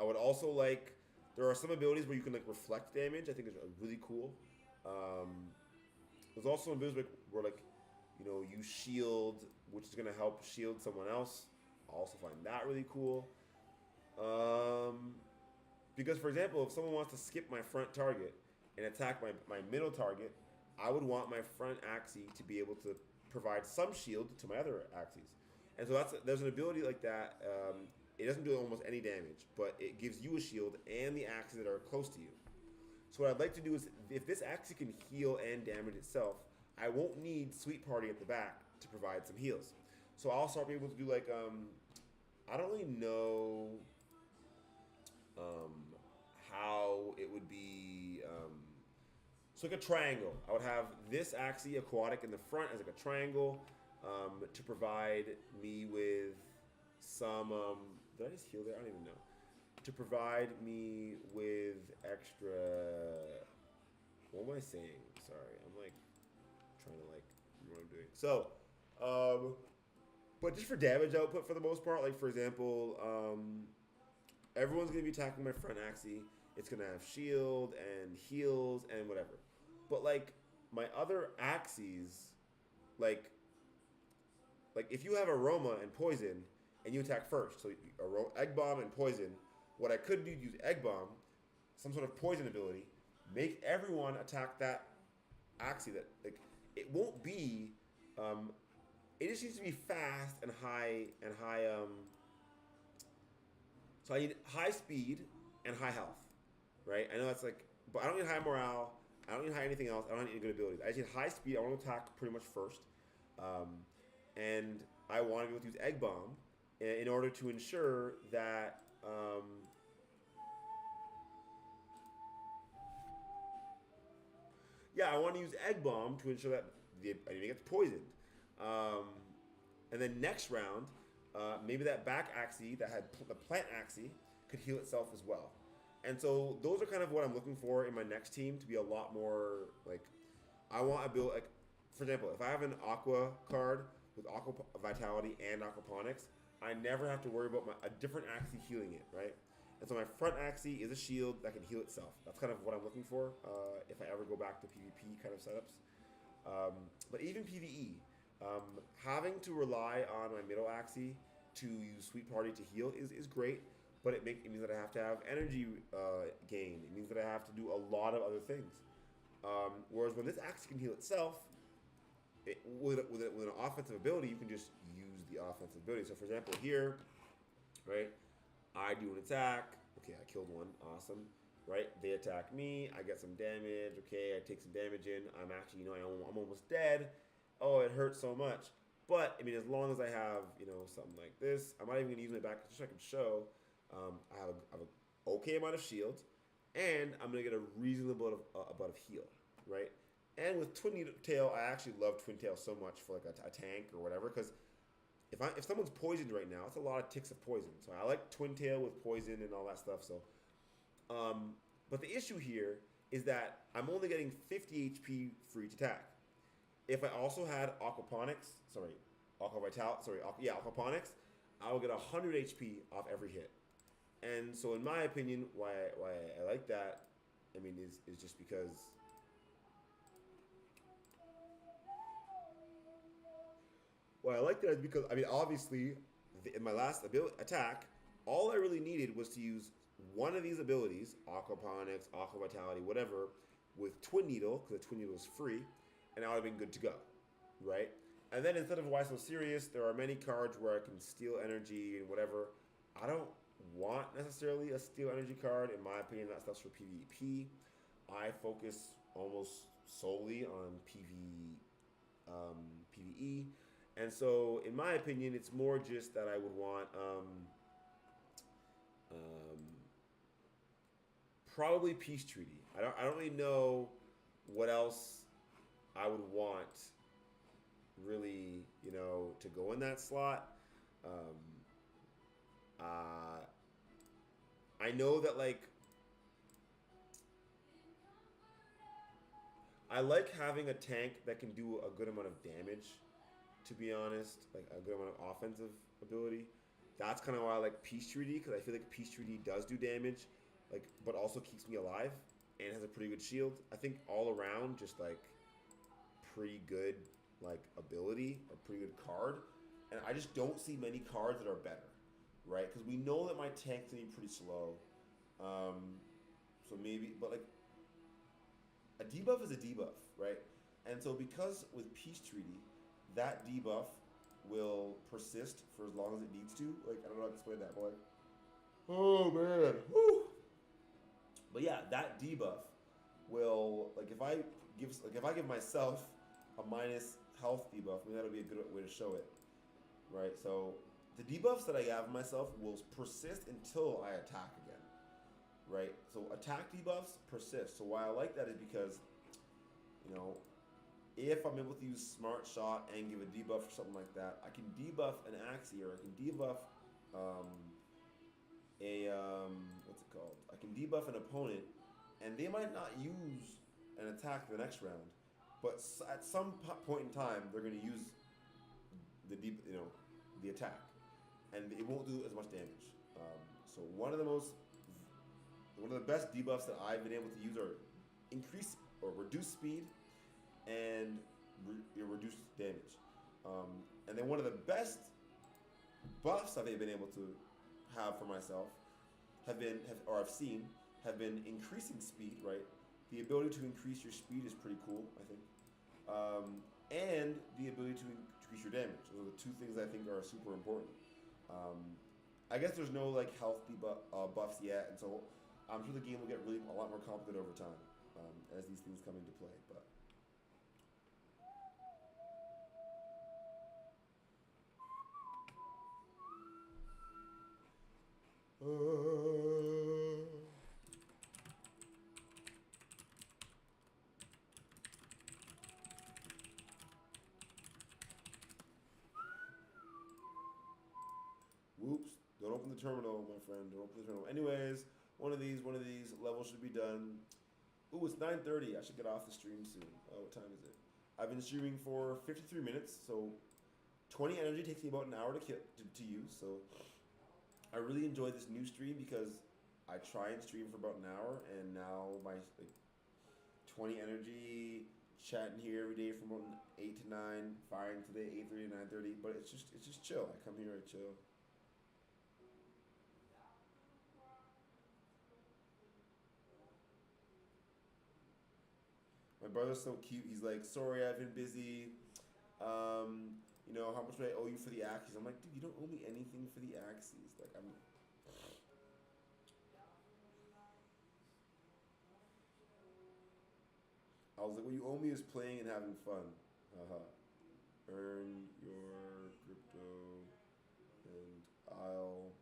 Speaker 1: I would also like. There are some abilities where you can like reflect damage. I think is really cool. There's also abilities where like, you shield, which is gonna help shield someone else. I also find that really cool. Because for example, if someone wants to skip my front target and attack my middle target, I would want my front Axie to be able to provide some shield to my other Axies. And so there's an ability like that. It doesn't do almost any damage, but it gives you a shield and the Axies that are close to you. So what I'd like to do is, if this Axie can heal and damage itself, I won't need Sweet Party at the back to provide some heals. So I'll start being able to do like, I don't really know how it would be, so like a triangle. I would have this Axie aquatic in the front as like a triangle to provide me with some, did I just heal there? I don't even know. To provide me with extra, what am I saying? Sorry, I'm like trying to like remember what I'm doing. So, but just for damage output for the most part, like for example, everyone's gonna be attacking my front Axie. It's gonna have shield and heals and whatever. But like my other Axies, like if you have aroma and poison and you attack first, so egg bomb and poison. What I could do is use Egg Bomb, some sort of poison ability, make everyone attack that Axie. That like it won't be, it just needs to be fast and high. So I need high speed and high health, right? I know that's like, but I don't need high morale. I don't need high anything else. I don't need good abilities. I just need high speed. I want to attack pretty much first, and I want to be able to use Egg Bomb in order to ensure that. Yeah, I want to use Egg Bomb to ensure that the enemy gets poisoned. And then next round, maybe that back Axie that had the plant Axie could heal itself as well. And so those are kind of what I'm looking for in my next team to be a lot more like, I want to build, like, for example, if I have an Aqua card with Aqua Vitality and Aquaponics, I never have to worry about a different Axie healing it, right? And so my front Axie is a shield that can heal itself. That's kind of what I'm looking for if I ever go back to PvP kind of setups. But even PvE, having to rely on my middle Axie to use Sweet Party to heal is great, but it means that I have to have energy gain. It means that I have to do a lot of other things. Whereas when this Axie can heal itself, with an offensive ability, you can just use the offensive ability. So for example, here, right? I do an attack. Okay, I killed one. Awesome. Right? They attack me. I get some damage. Okay, I take some damage in. I'm actually, I'm almost dead. Oh, it hurts so much. But, I mean, as long as I have, something like this, I'm not even going to use my back just so I can show. I have an okay amount of shield. And I'm going to get a reasonable amount of heal. Right? And with Twin Tail, I actually love Twin Tail so much for like a tank or whatever, because if someone's poisoned right now, it's a lot of ticks of poison. So I like Twin Tail with poison and all that stuff. So, but the issue here is that I'm only getting 50 HP for each attack. If I also had Aquaponics, Aquaponics, I will get 100 HP off every hit. And so, in my opinion, why I like that, I mean, is just because. Why I like that is because, I mean, obviously, in my last attack, all I really needed was to use one of these abilities, Aquaponics, Aqua Vitality, whatever, with Twin Needle, because the Twin Needle is free, and I would have been good to go, right? And then instead of Why So Serious, there are many cards where I can steal energy and whatever. I don't want necessarily a steal energy card. In my opinion, that stuff's for PvP. I focus almost solely on PvE. And so, in my opinion, it's more just that I would want probably Peace Treaty. I don't really know what else I would want really, to go in that slot. I know that I like having a tank that can do a good amount of damage, to be honest, like a good amount of offensive ability. That's kind of why I like Peace Treaty, because I feel like Peace Treaty does do damage, but also keeps me alive and has a pretty good shield. I think all around, just pretty good ability, a pretty good card, and I just don't see many cards that are better, right? Because we know that my tank's gonna be pretty slow, so maybe, but a debuff is a debuff, right? And so because with Peace Treaty, that debuff will persist for as long as it needs to. I don't know how to explain that, but oh man, woo! But yeah, that debuff will if I give myself a minus health debuff, maybe that'll be a good way to show it, right? So the debuffs that I have myself will persist until I attack again, right? So attack debuffs persist. So why I like that is because, if I'm able to use Smart Shot and give a debuff or something like that, I can debuff an Axie, or I can debuff what's it called? I can debuff an opponent, and they might not use an attack the next round, but at some point in time they're going to use the attack, and it won't do as much damage. So one of the best debuffs that I've been able to use are increase or reduce speed and reduce damage. And then one of the best buffs I've been able to have for myself have been increasing speed, right? The ability to increase your speed is pretty cool, I think. And the ability to increase your damage. Those are the two things I think are super important. I guess there's no health buffs yet, and so I'm sure the game will get a lot more complicated over time as these things come into play. But whoops! Don't open the terminal, my friend. Don't open the terminal. Anyways, one of these levels should be done. Ooh, it's 9:30. I should get off the stream soon. Oh, what time is it? I've been streaming for 53 minutes, so 20 energy takes me about an hour to use. So I really enjoy this new stream because I try and stream for about an hour, and now my 20 energy, chatting here every day from about 8 to 9, firing today 8:30 to 9:30. But it's just chill. I come here, I chill. My brother's so cute. He's like, sorry, I've been busy. How much do I owe you for the Axies? I'm like, dude, you don't owe me anything for the Axies. I was like, what you owe me is playing and having fun. Haha. Earn your crypto, and I'll.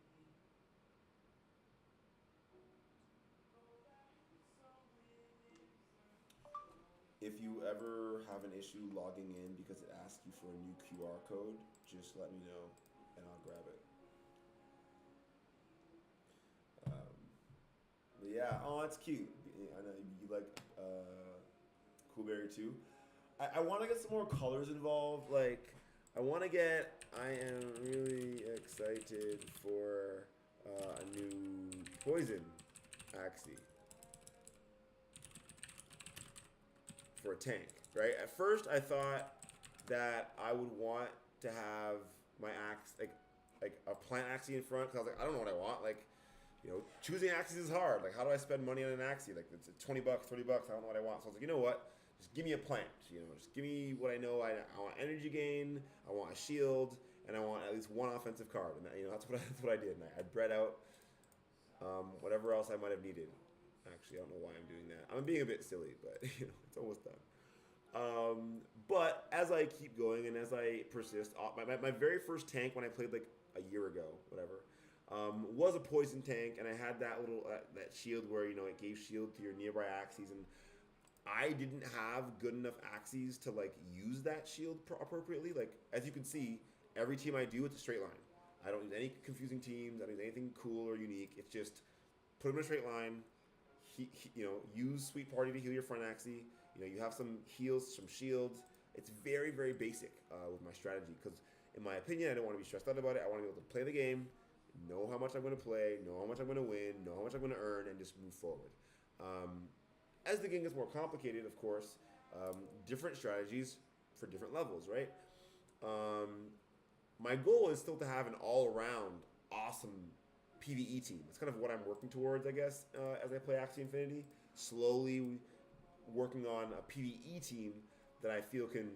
Speaker 1: If you ever have an issue logging in because it asks you for a new QR code, just let me know and I'll grab it. But yeah, oh, that's cute. I know you like Coolberry too. I want to get some more colors involved. I am really excited for a new Poison Axie. For a tank, right? At first, I thought that I would want to have my axe like a plant Axie in front, because I was like, I don't know what I want. choosing Axies is hard. Like, how do I spend money on an Axie? Like, it's $20, $30. I don't know what I want. So I was like, you know what? Just give me a plant. Just give me what I know. I want energy gain. I want a shield, and I want at least one offensive card. And that's what I did. And I bred out whatever else I might have needed. Actually, I don't know why I'm doing that. I'm being a bit silly, but it's almost done. But as I keep going and as I persist, my very first tank when I played like a year ago, whatever, was a poison tank, and I had that little that shield where it gave shield to your nearby Axies, and I didn't have good enough Axies to like use that shield appropriately. Like, as you can see, every team I do, it's a straight line. I don't use any confusing teams. I don't use anything cool or unique. It's just put them in a straight line. Use Sweet Party to heal your front Axie. You have some heals, some shields. It's very, very basic with my strategy because, in my opinion, I don't want to be stressed out about it. I want to be able to play the game, know how much I'm going to play, know how much I'm going to win, know how much I'm going to earn, and just move forward. As the game gets more complicated, of course, different strategies for different levels, right? My goal is still to have an all-around awesome PvE team. It's kind of what I'm working towards, I guess, as I play Axie Infinity. Slowly working on a PvE team that I feel can,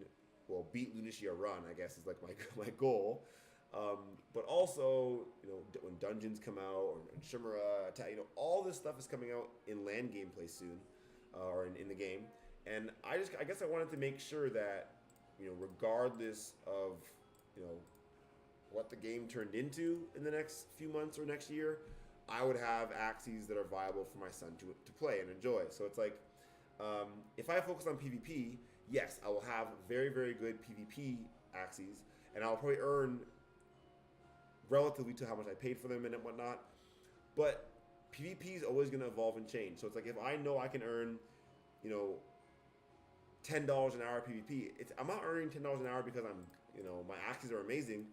Speaker 1: beat Lunacia Run, I guess, is like my goal. But also, when dungeons come out, or Shimura, all this stuff is coming out in land gameplay soon, or in the game. And I guess I wanted to make sure that, regardless of, what the game turned into in the next few months or next year, I would have Axies that are viable for my son to play and enjoy. So it's like, if I focus on PvP, yes, I will have very, very good PvP Axies, and I'll probably earn relatively to how much I paid for them and whatnot. But PvP is always going to evolve and change. So it's like, if I know I can earn, $10 an hour PvP, I'm not earning $10 an hour because my Axies are amazing.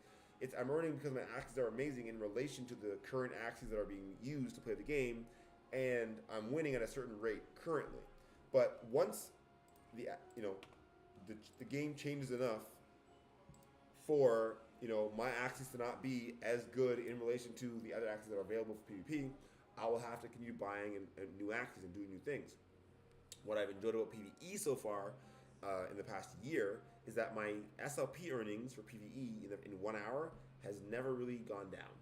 Speaker 1: I'm earning because my Axies are amazing in relation to the current Axies that are being used to play the game, and I'm winning at a certain rate currently. But once the game changes enough for my Axies to not be as good in relation to the other Axies that are available for PvP, I will have to continue buying and new Axies and doing new things. What I've enjoyed about PvE so far in the past year is that my SLP earnings for PvE in 1 hour has never really gone down.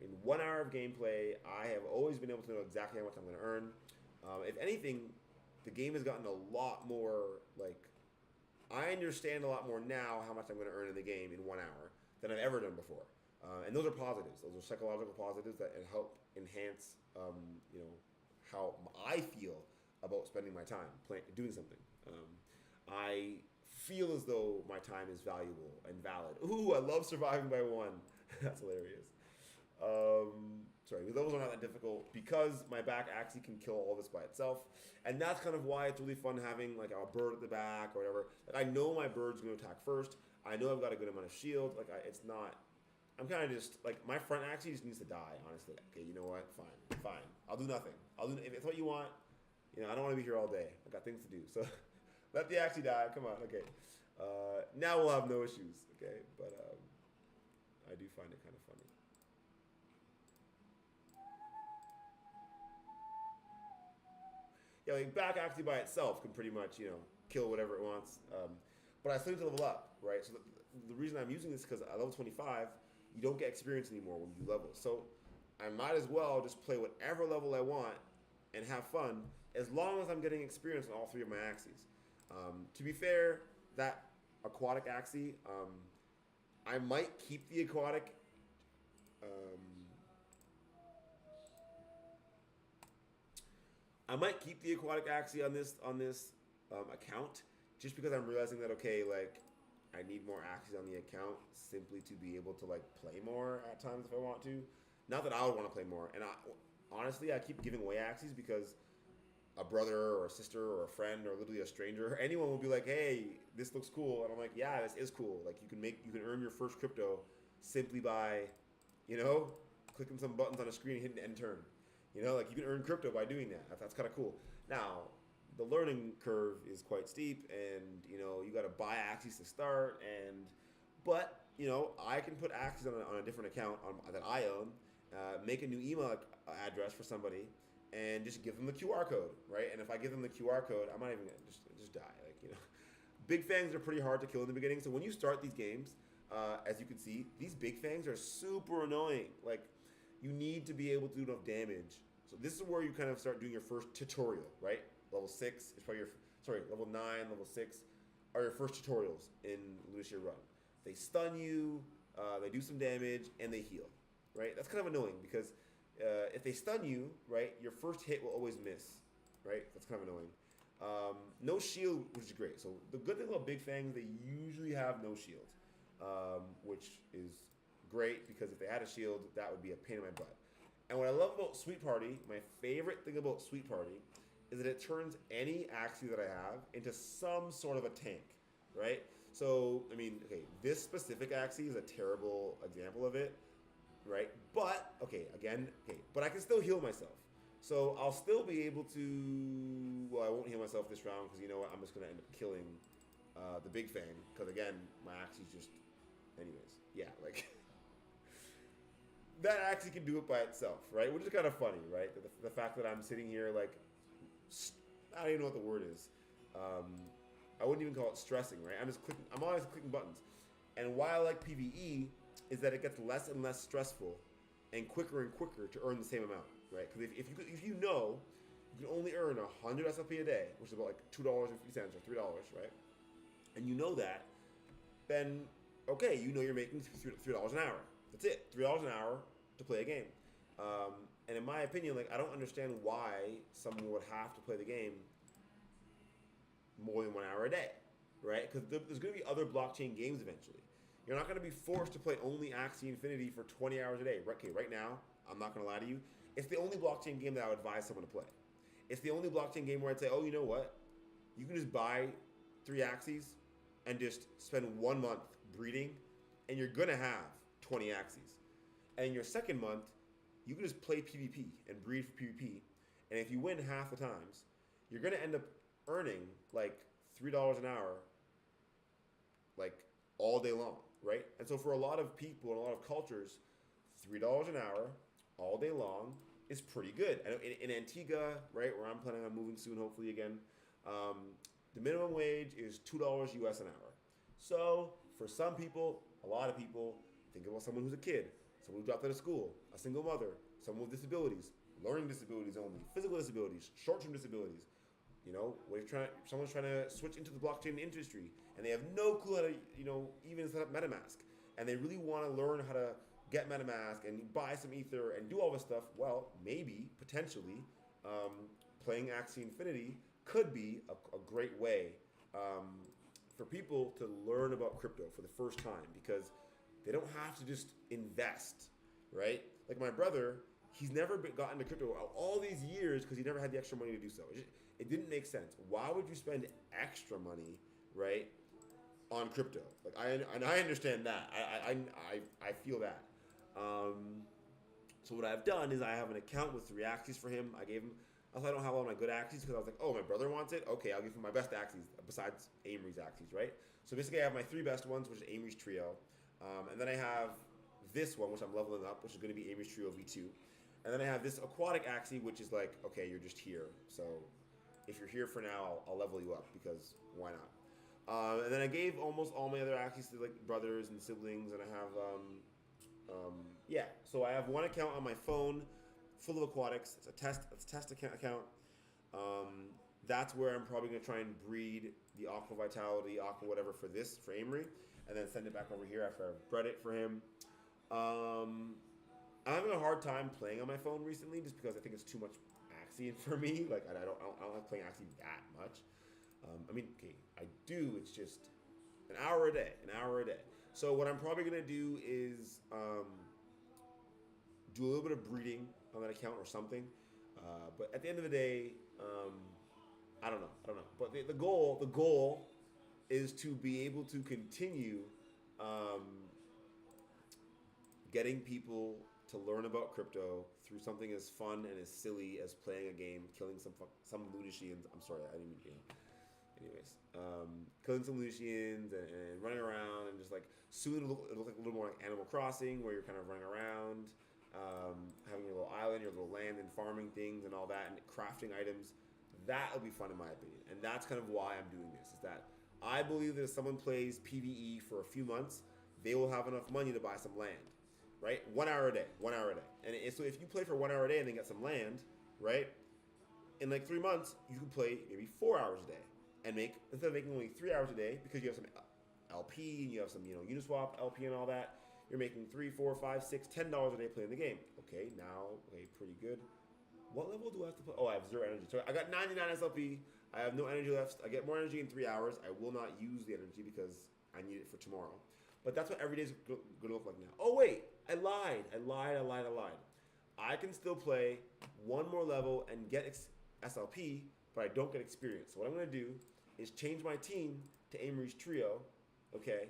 Speaker 1: In 1 hour of gameplay, I have always been able to know exactly how much I'm going to earn. If anything, the game has gotten a lot more, I understand a lot more now how much I'm going to earn in the game in 1 hour than I've ever done before. And those are positives. Those are psychological positives that help enhance, how I feel about spending my time doing something. I feel as though my time is valuable and valid. Ooh, I love surviving by one. That's hilarious. Sorry, those are not that difficult because my back Axie can kill all this by itself. And that's kind of why it's really fun having like a bird at the back or whatever. Like, I know my bird's going to attack first. I know I've got a good amount of shield. I'm kind of just, my front Axie just needs to die, honestly. Okay, you know what? Fine. I'll do nothing. If it's what you want, I don't want to be here all day. I've got things to do. So let the Axie die. Come on. Okay. Now we'll have no issues. Okay. But I do find it kind of funny. Yeah, back Axie by itself can pretty much, kill whatever it wants. But I still need to level up, right? So the reason I'm using this is because at level 25, you don't get experience anymore when you level. So I might as well just play whatever level I want and have fun as long as I'm getting experience on all three of my Axies. To be fair, that aquatic Axie, I might keep the aquatic. I might keep the aquatic Axie on this account just because I'm realizing that I need more Axies on the account simply to be able to play more at times if I want to. Not that I would want to play more, and honestly I keep giving away Axies because a brother or a sister or a friend or literally a stranger, anyone will be like, "Hey, this looks cool," and I'm like, "Yeah, this is cool. You can earn your first crypto simply by, clicking some buttons on a screen and hitting end turn. You can earn crypto by doing that. That's kind of cool. Now, the learning curve is quite steep, and you got to buy Axies to start, but I can put Axies on a different account that I own, make a new email address for somebody, and just give them the QR code, right? And if I give them the QR code, I might even just die, like Big fangs are pretty hard to kill in the beginning. So when you start these games, as you can see, these big fangs are super annoying. Like, you need to be able to do enough damage. So this is where you kind of start doing your first tutorial, right? Level 6 is probably level 9, level 6 are your first tutorials in Lunacia Run. They stun you, they do some damage, and they heal, right? That's kind of annoying because if they stun you, right, your first hit will always miss, right? That's kind of annoying. No shield, which is great. So the good thing about Big Fangs, they usually have no shield, which is great because if they had a shield, that would be a pain in my butt. And what I love about Sweet Party, my favorite thing about Sweet Party, is that it turns any Axie that I have into some sort of a tank, right? So, I mean, okay, this specific Axie is a terrible example of it, right? But, but I can still heal myself. So I'll still be able to, well, I won't heal myself this round because you know what, I'm just going to end up killing the Big Fang because, again, my Axie's just, anyways, yeah, like, that Axie can do it by itself, right? Which is kind of funny, right? The fact that I'm sitting here, like, I don't even know what the word is. I wouldn't even call it stressing, right? I'm always clicking buttons. And why I like PvE is that it gets less and less stressful and quicker to earn the same amount, right? Because if you know you can only earn 100 SLP a day, which is about like $2.50 or $3, right? And you know that, then okay, you know you're making $3 an hour. That's it, $3 an hour to play a game. And in my opinion, like, I don't understand why someone would have to play the game more than 1 hour a day, right? Because there's going to be other blockchain games eventually. You're not going to be forced to play only Axie Infinity for 20 hours a day. Okay, right now, I'm not going to lie to you, it's the only blockchain game that I would advise someone to play. It's the only blockchain game where I'd say, oh, you know what? You can just buy 3 Axies and just spend 1 month breeding, and you're going to have 20 Axies. And in your second month, you can just play PvP and breed for PvP. And if you win half the times, you're going to end up earning like $3 an hour, like all day long, right? And so for a lot of people and a lot of cultures, $3 an hour all day long is pretty good. And in Antigua, right, where I'm planning on moving soon, hopefully again, the minimum wage is $2 US an hour. So for some people, a lot of people, think about someone who's a kid, someone who dropped out of school, a single mother, someone with disabilities, learning disabilities only, physical disabilities, short-term disabilities. You know, someone's trying to switch into the blockchain industry, and they have no clue how to, even set up MetaMask, and they really want to learn how to get MetaMask and buy some Ether and do all this stuff. Well, maybe, potentially, playing Axie Infinity could be a great way for people to learn about crypto for the first time, because they don't have to just invest, right? Like my brother, he's never gotten into crypto all these years because he never had the extra money to do so. It didn't make sense. Why would you spend extra money, right, on crypto? Like I understand that. I feel that. So what I've done is I have an account with 3 Axies for him. I also don't have all my good Axies because I was like, oh, my brother wants it. Okay, I'll give him my best Axies besides Aimery's Axies, right? So basically I have my 3 best ones, which is Aimery's Trio. And then I have this one, which I'm leveling up, which is going to be Aimery's Trio V2. And then I have this aquatic Axie, which is like, okay, you're just here. So if you're here for now, I'll level you up because why not? And then I gave almost all my other Axies to like brothers and siblings, and I have, So I have one account on my phone full of aquatics. It's a test account. That's where I'm probably going to try and breed the Aqua Vitality, Aqua whatever for Aimery, and then send it back over here after I've bred it for him. I'm having a hard time playing on my phone recently just because I think it's too much Axie for me. Like I don't like playing Axie that much. I do. It's just an hour a day. So what I'm probably gonna do is do a little bit of breeding on that account or something. But at the end of the day, I don't know. But the goal is to be able to continue getting people to learn about crypto through something as fun and as silly as playing a game, killing some Lunatians. I'm sorry, I didn't mean to. Anyways, killing some Lunatians and running around and just like soon it'll look like a little more like Animal Crossing where you're kind of running around having your little island, your little land, and farming things and all that, and crafting items. That'll be fun in my opinion, and that's kind of why I'm doing this. Is that I believe that if someone plays PvE for a few months, they will have enough money to buy some land, right? 1 hour a day, 1 hour a day. And so if you play for 1 hour a day and then get some land, right? In like 3 months, you can play maybe 4 hours a day and make, instead of making only 3 hours a day, because you have some LP and you have some, Uniswap LP and all that, you're making $3, $4, $5, $6, $10 a day playing the game. Okay, now, okay, pretty good. What level do I have to play? Oh, I have 0 energy. So I got 99 SLP. I have no energy left. I get more energy in 3 hours. I will not use the energy because I need it for tomorrow. But that's what every day is going to look like now. Oh, wait. I lied. I can still play 1 more level and get SLP, but I don't get experience. So what I'm going to do is change my team to Aimery's trio, okay,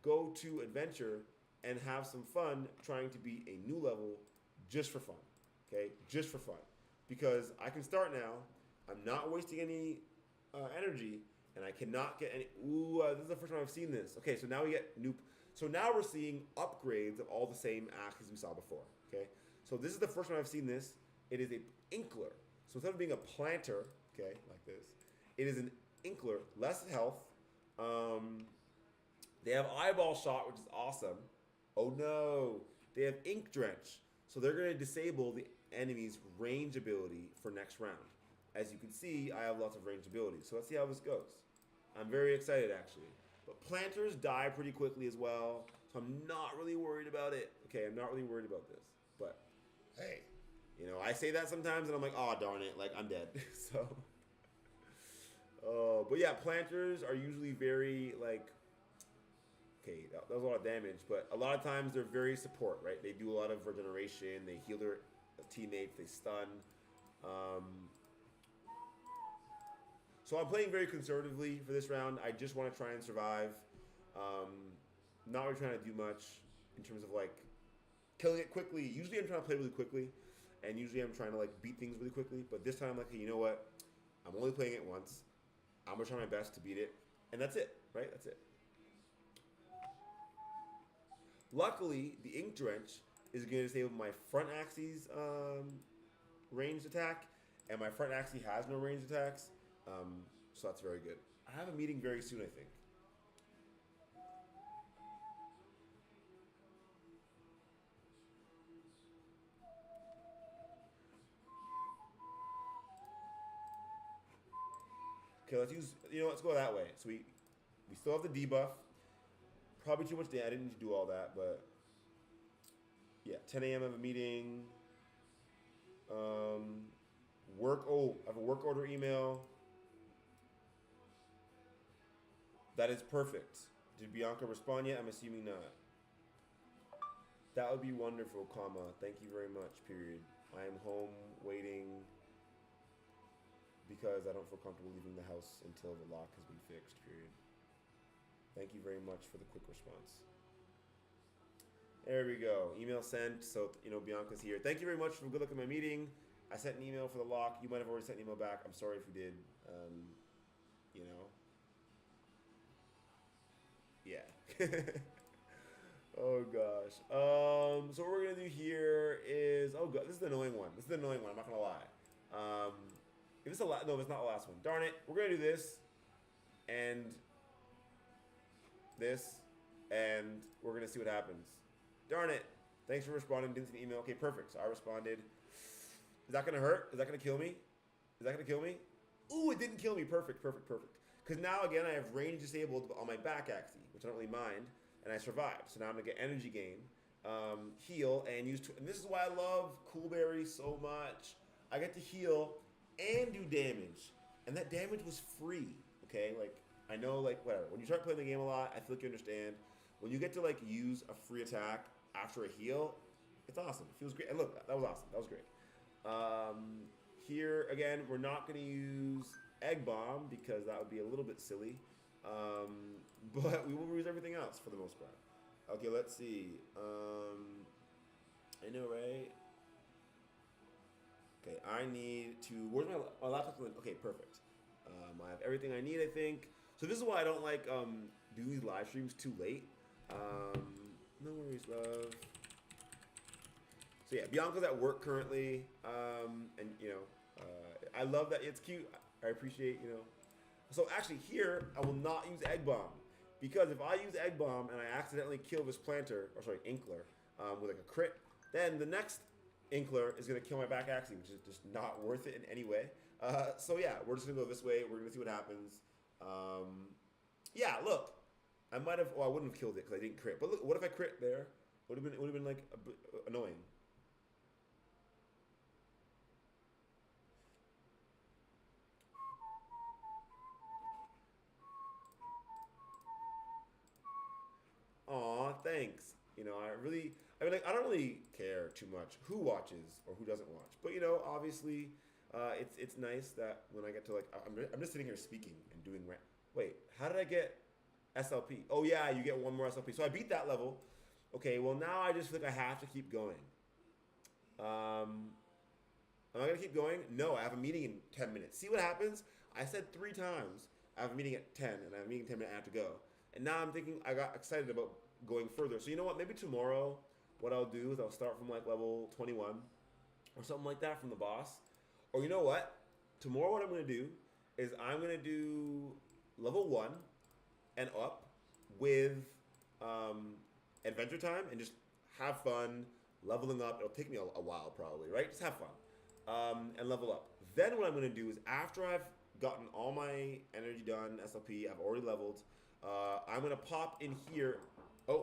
Speaker 1: go to adventure, and have some fun trying to beat a new level just for fun, okay, just for fun. Because I can start now, I'm not wasting any energy, and I cannot get any, this is the first time I've seen this. Okay, so now we get new, so now we're seeing upgrades of all the same axes we saw before, okay? So this is the first time I've seen this. It is an inkler. So instead of being a planter, okay, like this, it is an inkler, less health. They have eyeball shot, which is awesome. Oh no, they have ink drench. So they're gonna disable the enemy's range ability for next round. As you can see, I have lots of range ability. So let's see how this goes. I'm very excited actually. But planters die pretty quickly as well. So I'm not really worried about it. Okay, I'm not really worried about this. But hey, I say that sometimes and I'm like, oh darn it, like I'm dead. So, but yeah, planters are usually very like, okay, that was a lot of damage, but a lot of times they're very support, right? They do a lot of regeneration, they heal their teammates, they stun. So I'm playing very conservatively for this round. I just want to try and survive. Not really trying to do much in terms of like killing it quickly. Usually I'm trying to play really quickly, and usually I'm trying to like beat things really quickly. But this time I'm like, hey, you know what? I'm only playing it once. I'm gonna try my best to beat it, and that's it, right? That's it. Luckily, the ink drench is going to disable my front Axie's ranged attack, and my front Axie has no ranged attacks, so that's very good. I have a meeting very soon, I think. Okay, let's go that way. So we still have the debuff. Probably too much damage. I didn't need to do all that, but yeah, 10 a.m. I have a meeting. I have a work order email. That is perfect. Did Bianca respond yet? I'm assuming not. That would be wonderful, comma. Thank you very much, period. I am home waiting because I don't feel comfortable leaving the house until the lock has been fixed, period. Thank you very much for the quick response. There we go. Email sent. So, Bianca's here. Thank you very much for good luck at my meeting. I sent an email for the lock. You might have already sent an email back. I'm sorry if you did. Yeah. Oh, gosh. So what we're going to do here is... Oh, God. This is the annoying one. I'm not going to lie. If it's no, it's not the last one. Darn it. We're going to do this. And... this, and we're gonna see what happens. Darn it. Thanks for responding. Didn't see the email. Okay, perfect. So I responded. Is that gonna hurt? Is that gonna kill me? Ooh, it didn't kill me. Perfect. Because now again I have range disabled on my back Axie, which I don't really mind, and I survived. So now I'm gonna get energy gain, heal, and use. And this is why I love Coolberry so much. I get to heal and do damage, and that damage was free. Okay, like. I know, like, whatever. When you start playing the game a lot, I feel like you understand. When you get to, like, use a free attack after a heal, it's awesome. It feels great. And look, that was awesome. That was great. Here, again, we're not going to use Egg Bomb because that would be a little bit silly. But we will use everything else for the most part. Okay, let's see. I know, right? Okay, I need to... Where's my laptop? Okay, perfect. I have everything I need, I think. So this is why I don't like doing these live streams too late. No worries, love. So yeah, Bianca's at work currently, and I love that it's cute. I appreciate So actually here I will not use egg bomb because if I use egg bomb and I accidentally kill this planter, or sorry, inkler, with like a crit, then the next inkler is gonna kill my back Axie, which is just not worth it in any way. So yeah, we're just gonna go this way. We're gonna see what happens. Yeah, look, I might have. Well, I wouldn't have killed it because I didn't crit. But look, what if I crit there? Would have been like annoying. Aw, thanks. I don't really care too much who watches or who doesn't watch. But obviously, it's nice that when I get to I'm just sitting here speaking and doing. Wait, how did I get SLP? Oh yeah, you get one more SLP. So I beat that level. Okay, well now I just feel like I have to keep going. Am I gonna keep going? No, I have a meeting in 10 minutes. See what happens? I said 3 times I have a meeting at 10, and I have a meeting in 10 minutes. I have to go. And now I'm thinking I got excited about going further. So you know what? Maybe tomorrow, what I'll do is I'll start from like level 21 or something like that from the boss. Or you know what? Tomorrow, what I'm gonna do is I'm gonna do level 1 and up with Adventure Time and just have fun leveling up. It'll take me a while probably, right? Just have fun and level up. Then what I'm gonna do is after I've gotten all my energy done, SLP, I've already leveled. I'm gonna pop in here